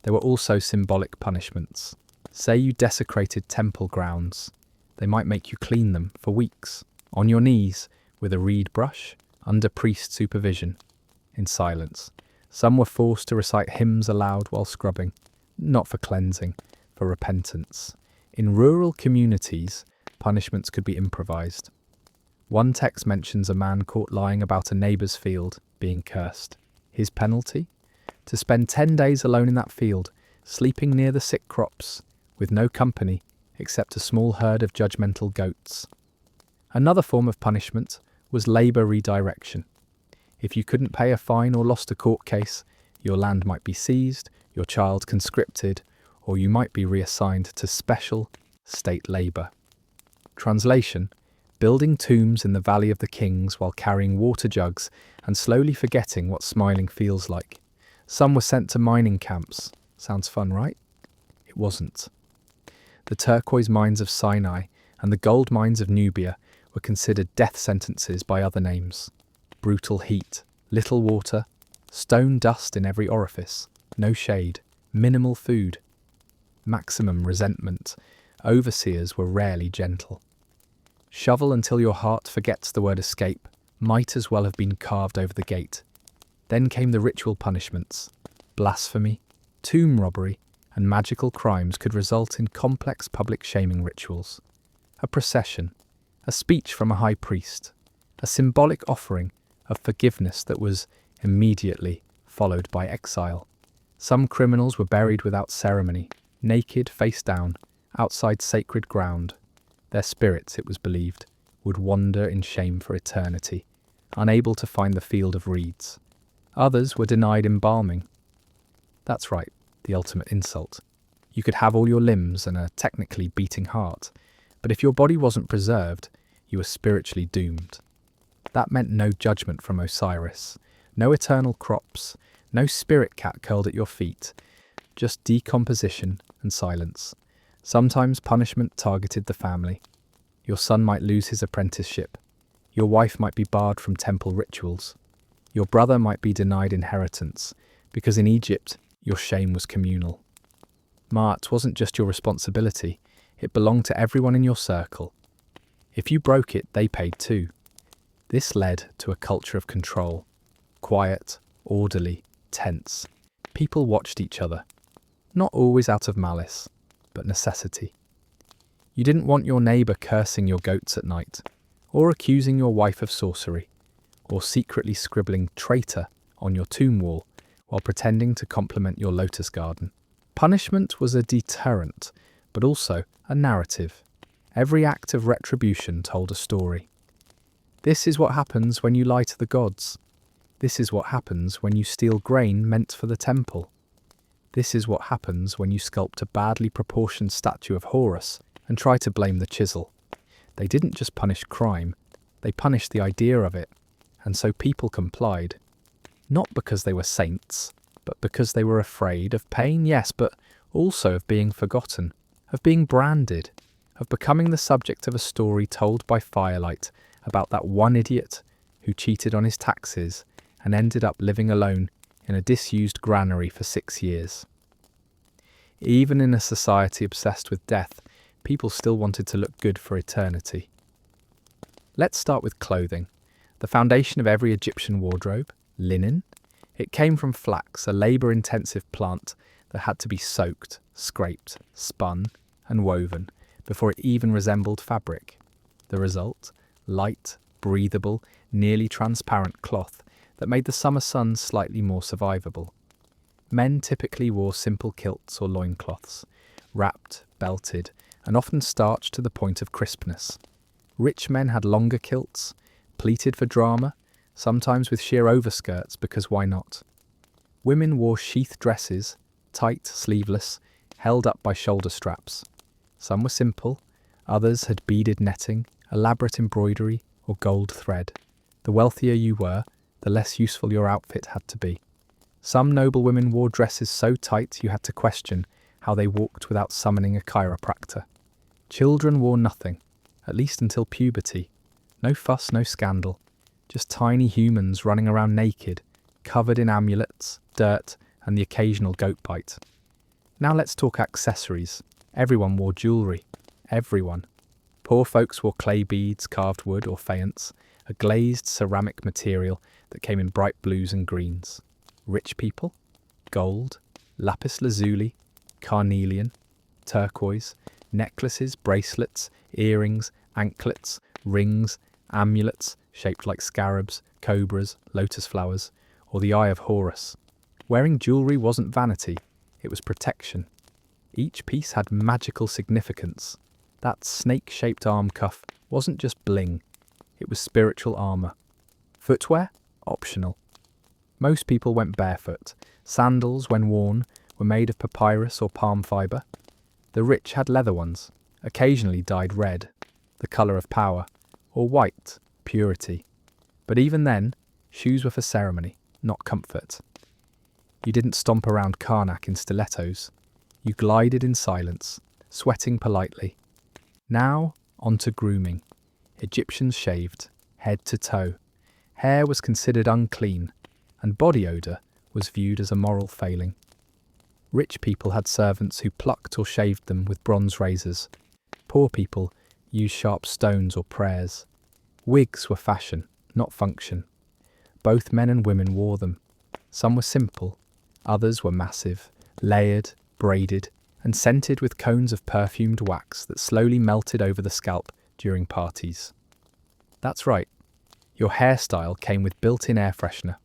There were also symbolic punishments. Say you desecrated temple grounds. They might make you clean them for weeks, on your knees, with a reed brush, under priest supervision, in silence. Some were forced to recite hymns aloud while scrubbing, not for cleansing, for repentance. In rural communities, punishments could be improvised. One text mentions a man caught lying about a neighbour's field being cursed. His penalty? To spend 10 days alone in that field, sleeping near the sick crops, with no company except a small herd of judgmental goats. Another form of punishment was labour redirection. If you couldn't pay a fine or lost a court case, your land might be seized, your child conscripted, or you might be reassigned to special state labour. Translation: building tombs in the Valley of the Kings while carrying water jugs and slowly forgetting what smiling feels like. Some were sent to mining camps. Sounds fun, right? It wasn't. The turquoise mines of Sinai and the gold mines of Nubia were considered death sentences by other names. Brutal heat, little water, stone dust in every orifice, no shade, minimal food, maximum resentment. Overseers were rarely gentle. Shovel until your heart forgets the word escape might as well have been carved over the gate. Then came the ritual punishments. Blasphemy, tomb robbery, and magical crimes could result in complex public shaming rituals. A procession, a speech from a high priest, a symbolic offering of forgiveness that was immediately followed by exile. Some criminals were buried without ceremony, naked, face down, outside sacred ground. Their spirits, it was believed, would wander in shame for eternity, unable to find the field of reeds. Others were denied embalming. That's right, the ultimate insult. You could have all your limbs and a technically beating heart, but if your body wasn't preserved, you were spiritually doomed. That meant no judgment from Osiris, no eternal crops, no spirit cat curled at your feet, just decomposition and silence. Sometimes punishment targeted the family. Your son might lose his apprenticeship. Your wife might be barred from temple rituals. Your brother might be denied inheritance, because in Egypt, your shame was communal. Mahat wasn't just your responsibility, it belonged to everyone in your circle. If you broke it, they paid too. This led to a culture of control. Quiet, orderly, tense. People watched each other. Not always out of malice, but necessity. You didn't want your neighbour cursing your goats at night, or accusing your wife of sorcery, or secretly scribbling traitor on your tomb wall while pretending to compliment your lotus garden. Punishment was a deterrent, but also a narrative. Every act of retribution told a story. This is what happens when you lie to the gods. This is what happens when you steal grain meant for the temple. This is what happens when you sculpt a badly proportioned statue of Horus and try to blame the chisel. They didn't just punish crime, they punished the idea of it, and so people complied. Not because they were saints, but because they were afraid of pain, yes, but also of being forgotten, of being branded, of becoming the subject of a story told by firelight about that one idiot who cheated on his taxes and ended up living alone in a disused granary for 6 years. Even in a society obsessed with death, people still wanted to look good for eternity. Let's start with clothing. The foundation of every Egyptian wardrobe, linen. It came from flax, a labour-intensive plant that had to be soaked, scraped, spun, and woven before it even resembled fabric. The result? Light, breathable, nearly transparent cloth that made the summer sun slightly more survivable. Men typically wore simple kilts or loincloths, wrapped, belted, and often starched to the point of crispness. Rich men had longer kilts, pleated for drama, sometimes with sheer overskirts because why not? Women wore sheath dresses, tight, sleeveless, held up by shoulder straps. Some were simple, others had beaded netting, elaborate embroidery, or gold thread. The wealthier you were, the less useful your outfit had to be. Some noble women wore dresses so tight you had to question how they walked without summoning a chiropractor. Children wore nothing, at least until puberty. No fuss, no scandal. Just tiny humans running around naked, covered in amulets, dirt, and the occasional goat bite. Now let's talk accessories. Everyone wore jewellery. Everyone. Poor folks wore clay beads, carved wood, or faience, a glazed ceramic material that came in bright blues and greens. Rich people? Gold, lapis lazuli, carnelian, turquoise, necklaces, bracelets, earrings, anklets, rings, amulets shaped like scarabs, cobras, lotus flowers, or the eye of Horus. Wearing jewellery wasn't vanity, it was protection. Each piece had magical significance. That snake-shaped arm cuff wasn't just bling, it was spiritual armour. Footwear? Optional. Most people went barefoot. Sandals, when worn, were made of papyrus or palm fibre. The rich had leather ones, occasionally dyed red, the colour of power, or white, purity. But even then, shoes were for ceremony, not comfort. You didn't stomp around Karnak in stilettos. You glided in silence, sweating politely. Now, On to grooming. Egyptians shaved, head to toe. Hair was considered unclean, and body odour was viewed as a moral failing. Rich people had servants who plucked or shaved them with bronze razors. Poor people used sharp stones or prayers. Wigs were fashion, not function. Both men and women wore them. Some were simple, others were massive, layered, braided, and scented with cones of perfumed wax that slowly melted over the scalp during parties. That's right, your hairstyle came with built-in air freshener.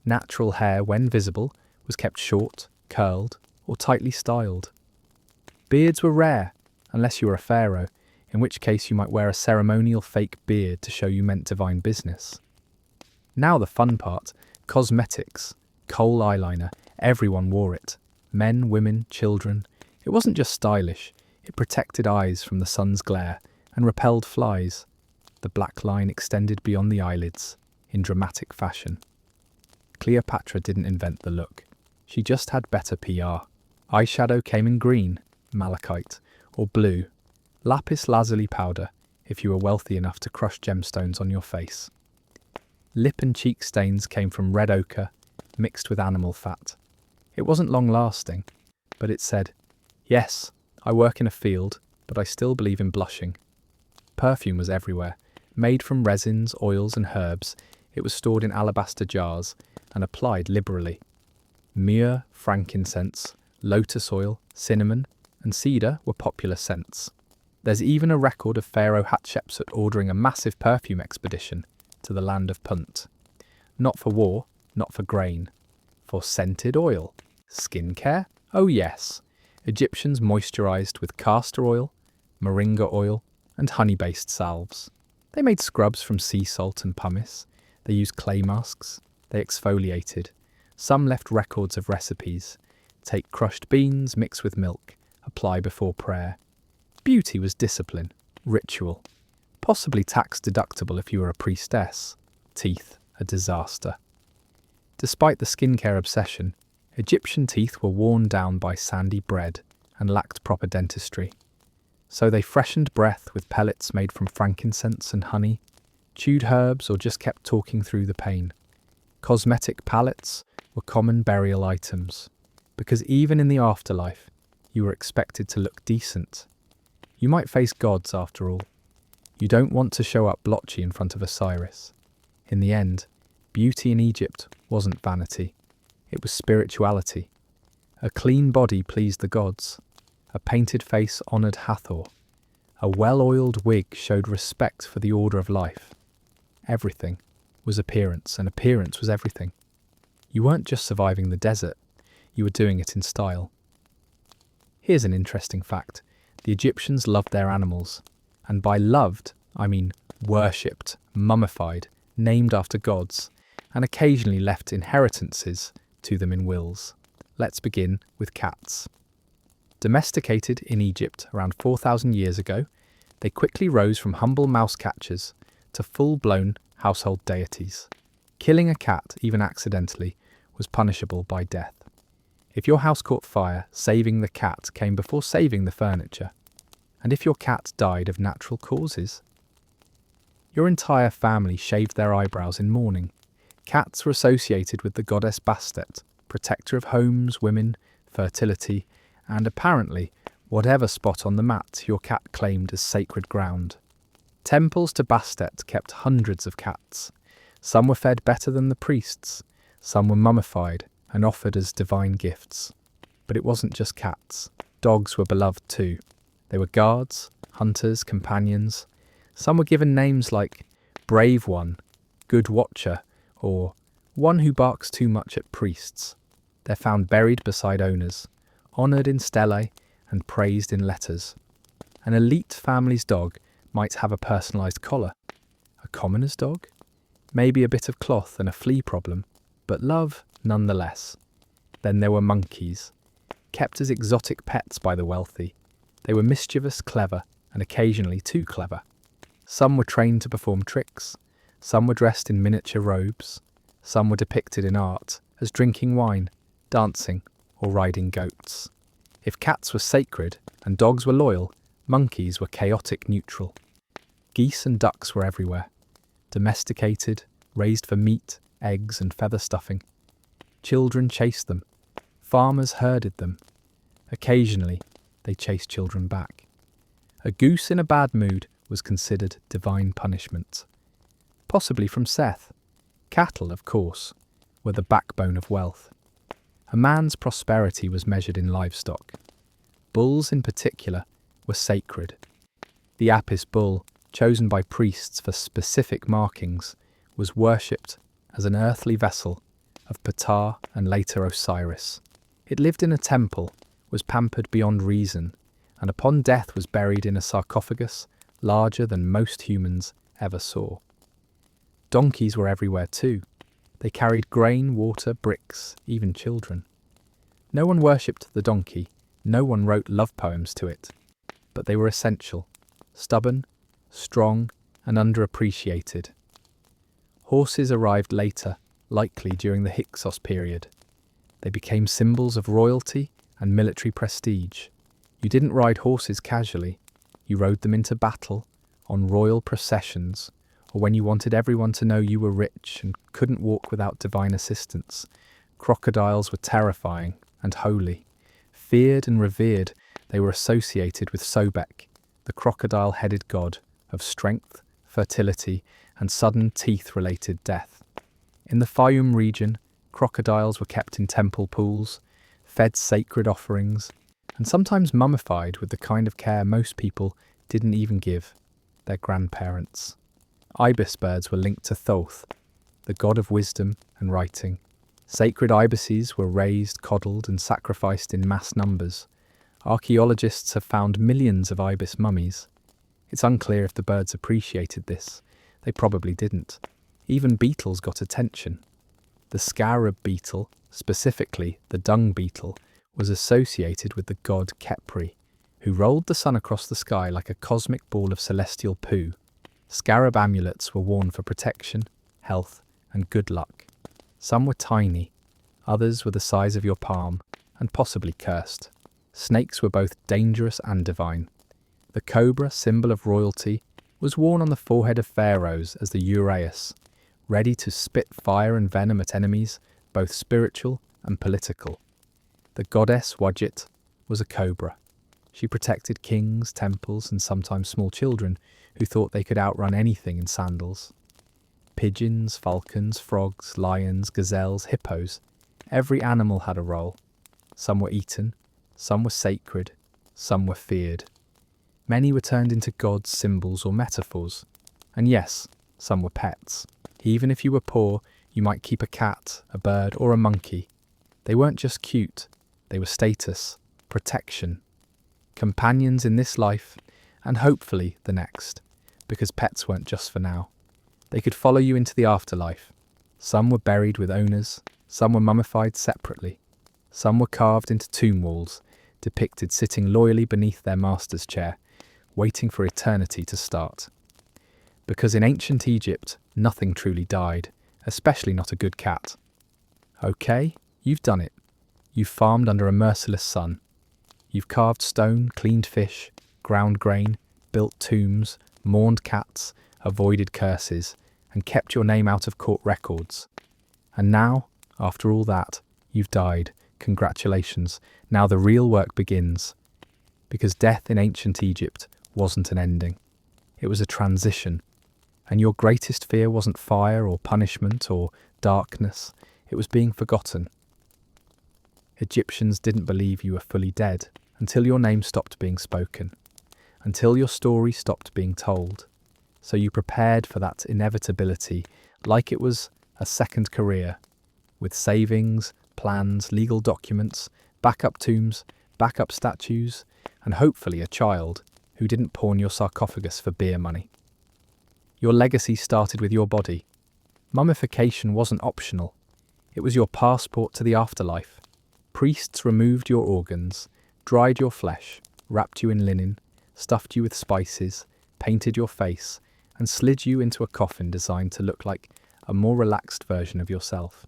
Natural hair, when visible, was kept short, curled, or tightly styled. Beards were rare, unless you were a pharaoh, in which case you might wear a ceremonial fake beard to show you meant divine business. Now the fun part, cosmetics, kohl eyeliner, everyone wore it. Men, women, children. It wasn't just stylish, it protected eyes from the sun's glare and repelled flies. The black line extended beyond the eyelids, in dramatic fashion. Cleopatra didn't invent the look. She just had better PR. Eyeshadow came in green, malachite, or blue. Lapis lazuli powder, if you were wealthy enough to crush gemstones on your face. Lip and cheek stains came from red ochre, mixed with animal fat. It wasn't long-lasting, but it said, "Yes, I work in a field, but I still believe in blushing." Perfume was everywhere. Made from resins, oils and herbs, it was stored in alabaster jars and applied liberally. Myrrh, frankincense, lotus oil, cinnamon and cedar were popular scents. There's even a record of Pharaoh Hatshepsut ordering a massive perfume expedition to the land of Punt. Not for war, not for grain. For scented oil. Skincare? Oh yes. Egyptians moisturized with castor oil, moringa oil, and honey-based salves. They made scrubs from sea salt and pumice. They used clay masks. They exfoliated. Some left records of recipes. Take crushed beans, mix with milk, apply before prayer. Beauty was discipline, ritual. Possibly tax-deductible if you were a priestess. Teeth, a disaster. Despite the skincare obsession, Egyptian teeth were worn down by sandy bread and lacked proper dentistry. So they freshened breath with pellets made from frankincense and honey, chewed herbs or just kept talking through the pain. Cosmetic palettes were common burial items, because even in the afterlife, you were expected to look decent. You might face gods after all. You don't want to show up blotchy in front of Osiris. In the end, beauty in Egypt wasn't vanity, it was spirituality. A clean body pleased the gods. A painted face honoured Hathor. A well-oiled wig showed respect for the order of life. Everything was appearance, and appearance was everything. You weren't just surviving the desert, you were doing it in style. Here's an interesting fact. The Egyptians loved their animals. And by loved, I mean worshipped, mummified, named after gods, and occasionally left inheritances to them in wills. Let's begin with cats. Domesticated in Egypt around 4,000 years ago, they quickly rose from humble mouse catchers to full-blown household deities. Killing a cat, even accidentally, was punishable by death. If your house caught fire, saving the cat came before saving the furniture. And if your cat died of natural causes, your entire family shaved their eyebrows in mourning. Cats were associated with the goddess Bastet, protector of homes, women, fertility, and apparently whatever spot on the mat your cat claimed as sacred ground. Temples to Bastet kept hundreds of cats. Some were fed better than the priests, some were mummified and offered as divine gifts. But it wasn't just cats. Dogs were beloved too. They were guards, hunters, companions. Some were given names like Brave One, Good Watcher, or One Who Barks Too Much at Priests. They're found buried beside owners, honoured in stelae and praised in letters. An elite family's dog might have a personalised collar. A commoner's dog? Maybe a bit of cloth and a flea problem, but love nonetheless. Then there were monkeys, kept as exotic pets by the wealthy. They were mischievous, clever, and occasionally too clever. Some were trained to perform tricks, some were dressed in miniature robes, some were depicted in art as drinking wine, dancing, or riding goats. If cats were sacred and dogs were loyal, Monkeys were chaotic neutral. Geese and ducks were everywhere. Domesticated, raised for meat, eggs and feather stuffing. Children chased them. Farmers herded them. Occasionally, they chased children back. A goose in a bad mood was considered divine punishment. Possibly from Seth. Cattle, of course, were the backbone of wealth. A man's prosperity was measured in livestock. Bulls in particular were sacred. The Apis bull, chosen by priests for specific markings, was worshipped as an earthly vessel of Ptah and later Osiris. It lived in a temple, was pampered beyond reason, and upon death was buried in a sarcophagus larger than most humans ever saw. Donkeys were everywhere too. They carried grain, water, bricks, even children. No one worshipped the donkey, no one wrote love poems to it, but they were essential, stubborn, strong, and underappreciated. Horses arrived later, likely during the Hyksos period. They became symbols of royalty and military prestige. You didn't ride horses casually, you rode them into battle, on royal processions, or when you wanted everyone to know you were rich and couldn't walk without divine assistance. Crocodiles were terrifying and holy. Feared and revered, they were associated with Sobek, the crocodile-headed god of strength, fertility, and sudden teeth-related death. In the Fayum region, crocodiles were kept in temple pools, fed sacred offerings, and sometimes mummified with the kind of care most people didn't even give their grandparents. Ibis birds were linked to Thoth, the god of wisdom and writing. Sacred ibises were raised, coddled, and sacrificed in mass numbers. Archaeologists have found millions of ibis mummies. It's unclear if the birds appreciated this. They probably didn't. Even beetles got attention. The scarab beetle, specifically the dung beetle, was associated with the god Khepri, who rolled the sun across the sky like a cosmic ball of celestial poo. Scarab amulets were worn for protection, health, and good luck. Some were tiny, others were the size of your palm, and possibly cursed. Snakes were both dangerous and divine. The cobra, symbol of royalty, was worn on the forehead of pharaohs as the uraeus, ready to spit fire and venom at enemies, both spiritual and political. The goddess Wadjet was a cobra. She protected kings, temples, and sometimes small children who thought they could outrun anything in sandals. Pigeons, falcons, frogs, lions, gazelles, hippos. Every animal had a role. Some were eaten, some were sacred, some were feared. Many were turned into gods, symbols, or metaphors. And yes, some were pets. Even if you were poor, you might keep a cat, a bird, or a monkey. They weren't just cute, they were status, protection, companions in this life, and hopefully the next, because pets weren't just for now. They could follow you into the afterlife. Some were buried with owners, some were mummified separately. Some were carved into tomb walls, depicted sitting loyally beneath their master's chair, waiting for eternity to start. Because in ancient Egypt, nothing truly died, especially not a good cat. Okay, you've done it. You've farmed under a merciless sun. You've carved stone, cleaned fish, ground grain, built tombs, mourned cats, avoided curses, and kept your name out of court records. And now, after all that, you've died. Congratulations. Now the real work begins. Because death in ancient Egypt wasn't an ending. It was a transition. And your greatest fear wasn't fire or punishment or darkness. It was being forgotten. Egyptians didn't believe you were fully dead until your name stopped being spoken, until your story stopped being told. So you prepared for that inevitability like it was a second career, with savings, plans, legal documents, backup tombs, backup statues, and hopefully a child who didn't pawn your sarcophagus for beer money. Your legacy started with your body. Mummification wasn't optional. It was your passport to the afterlife. Priests removed your organs, dried your flesh, wrapped you in linen, stuffed you with spices, painted your face, and slid you into a coffin designed to look like a more relaxed version of yourself.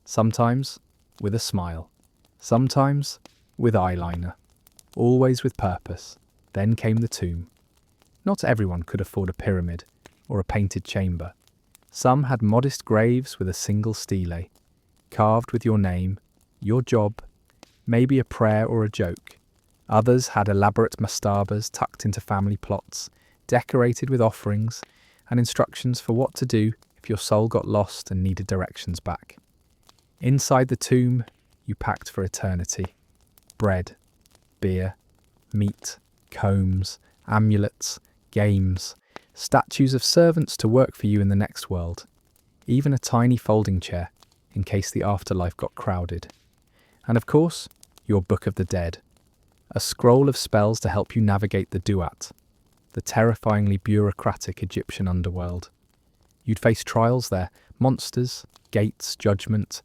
Sometimes with a smile, sometimes with eyeliner, always with purpose. Then came the tomb. Not everyone could afford a pyramid or a painted chamber. Some had modest graves with a single stele, carved with your name, your job, maybe a prayer or a joke. Others had elaborate mastabas tucked into family plots, decorated with offerings and instructions for what to do if your soul got lost and needed directions back. Inside the tomb, you packed for eternity. Bread, beer, meat, combs, amulets, games, statues of servants to work for you in the next world, even a tiny folding chair in case the afterlife got crowded. And of course, your Book of the Dead, a scroll of spells to help you navigate the duat, the terrifyingly bureaucratic Egyptian underworld. You'd face trials there, monsters, gates, judgment.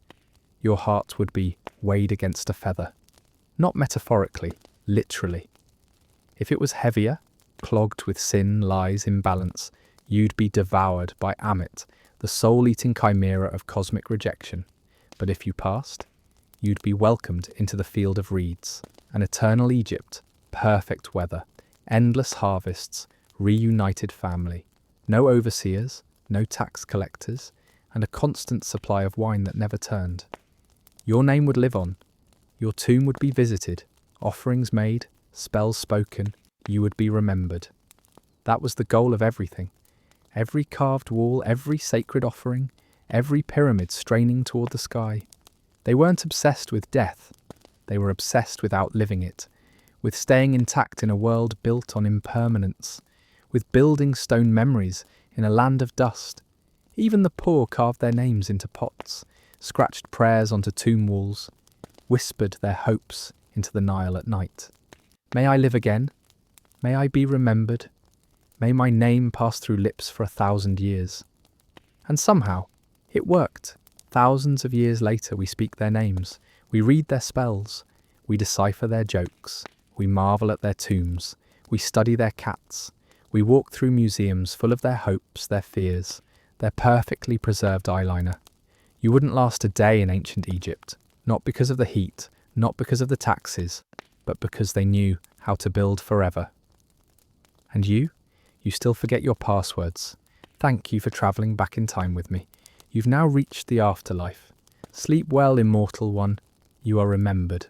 Your heart would be weighed against a feather. Not metaphorically, literally. If it was heavier, clogged with sin, lies, imbalance, you'd be devoured by Amit, the soul-eating chimera of cosmic rejection. But if you passed, you'd be welcomed into the field of reeds, an eternal Egypt, perfect weather, endless harvests, reunited family, no overseers, no tax collectors, and a constant supply of wine that never turned. Your name would live on, your tomb would be visited, offerings made, spells spoken, you would be remembered. That was the goal of everything. Every carved wall, every sacred offering, every pyramid straining toward the sky. They weren't obsessed with death, they were obsessed with outliving it, with staying intact in a world built on impermanence, with building stone memories in a land of dust. Even the poor carved their names into pots, scratched prayers onto tomb walls, whispered their hopes into the Nile at night. May I live again? May I be remembered? May my name pass through lips for 1,000 years. And somehow, it worked. Thousands of years later we speak their names, we read their spells, we decipher their jokes, we marvel at their tombs, we study their cats, we walk through museums full of their hopes, their fears, their perfectly preserved eyeliner. You wouldn't last a day in ancient Egypt, not because of the heat, not because of the taxes, but because they knew how to build forever. And you? You still forget your passwords. Thank you for travelling back in time with me. You've now reached the afterlife. Sleep well, immortal one. You are remembered.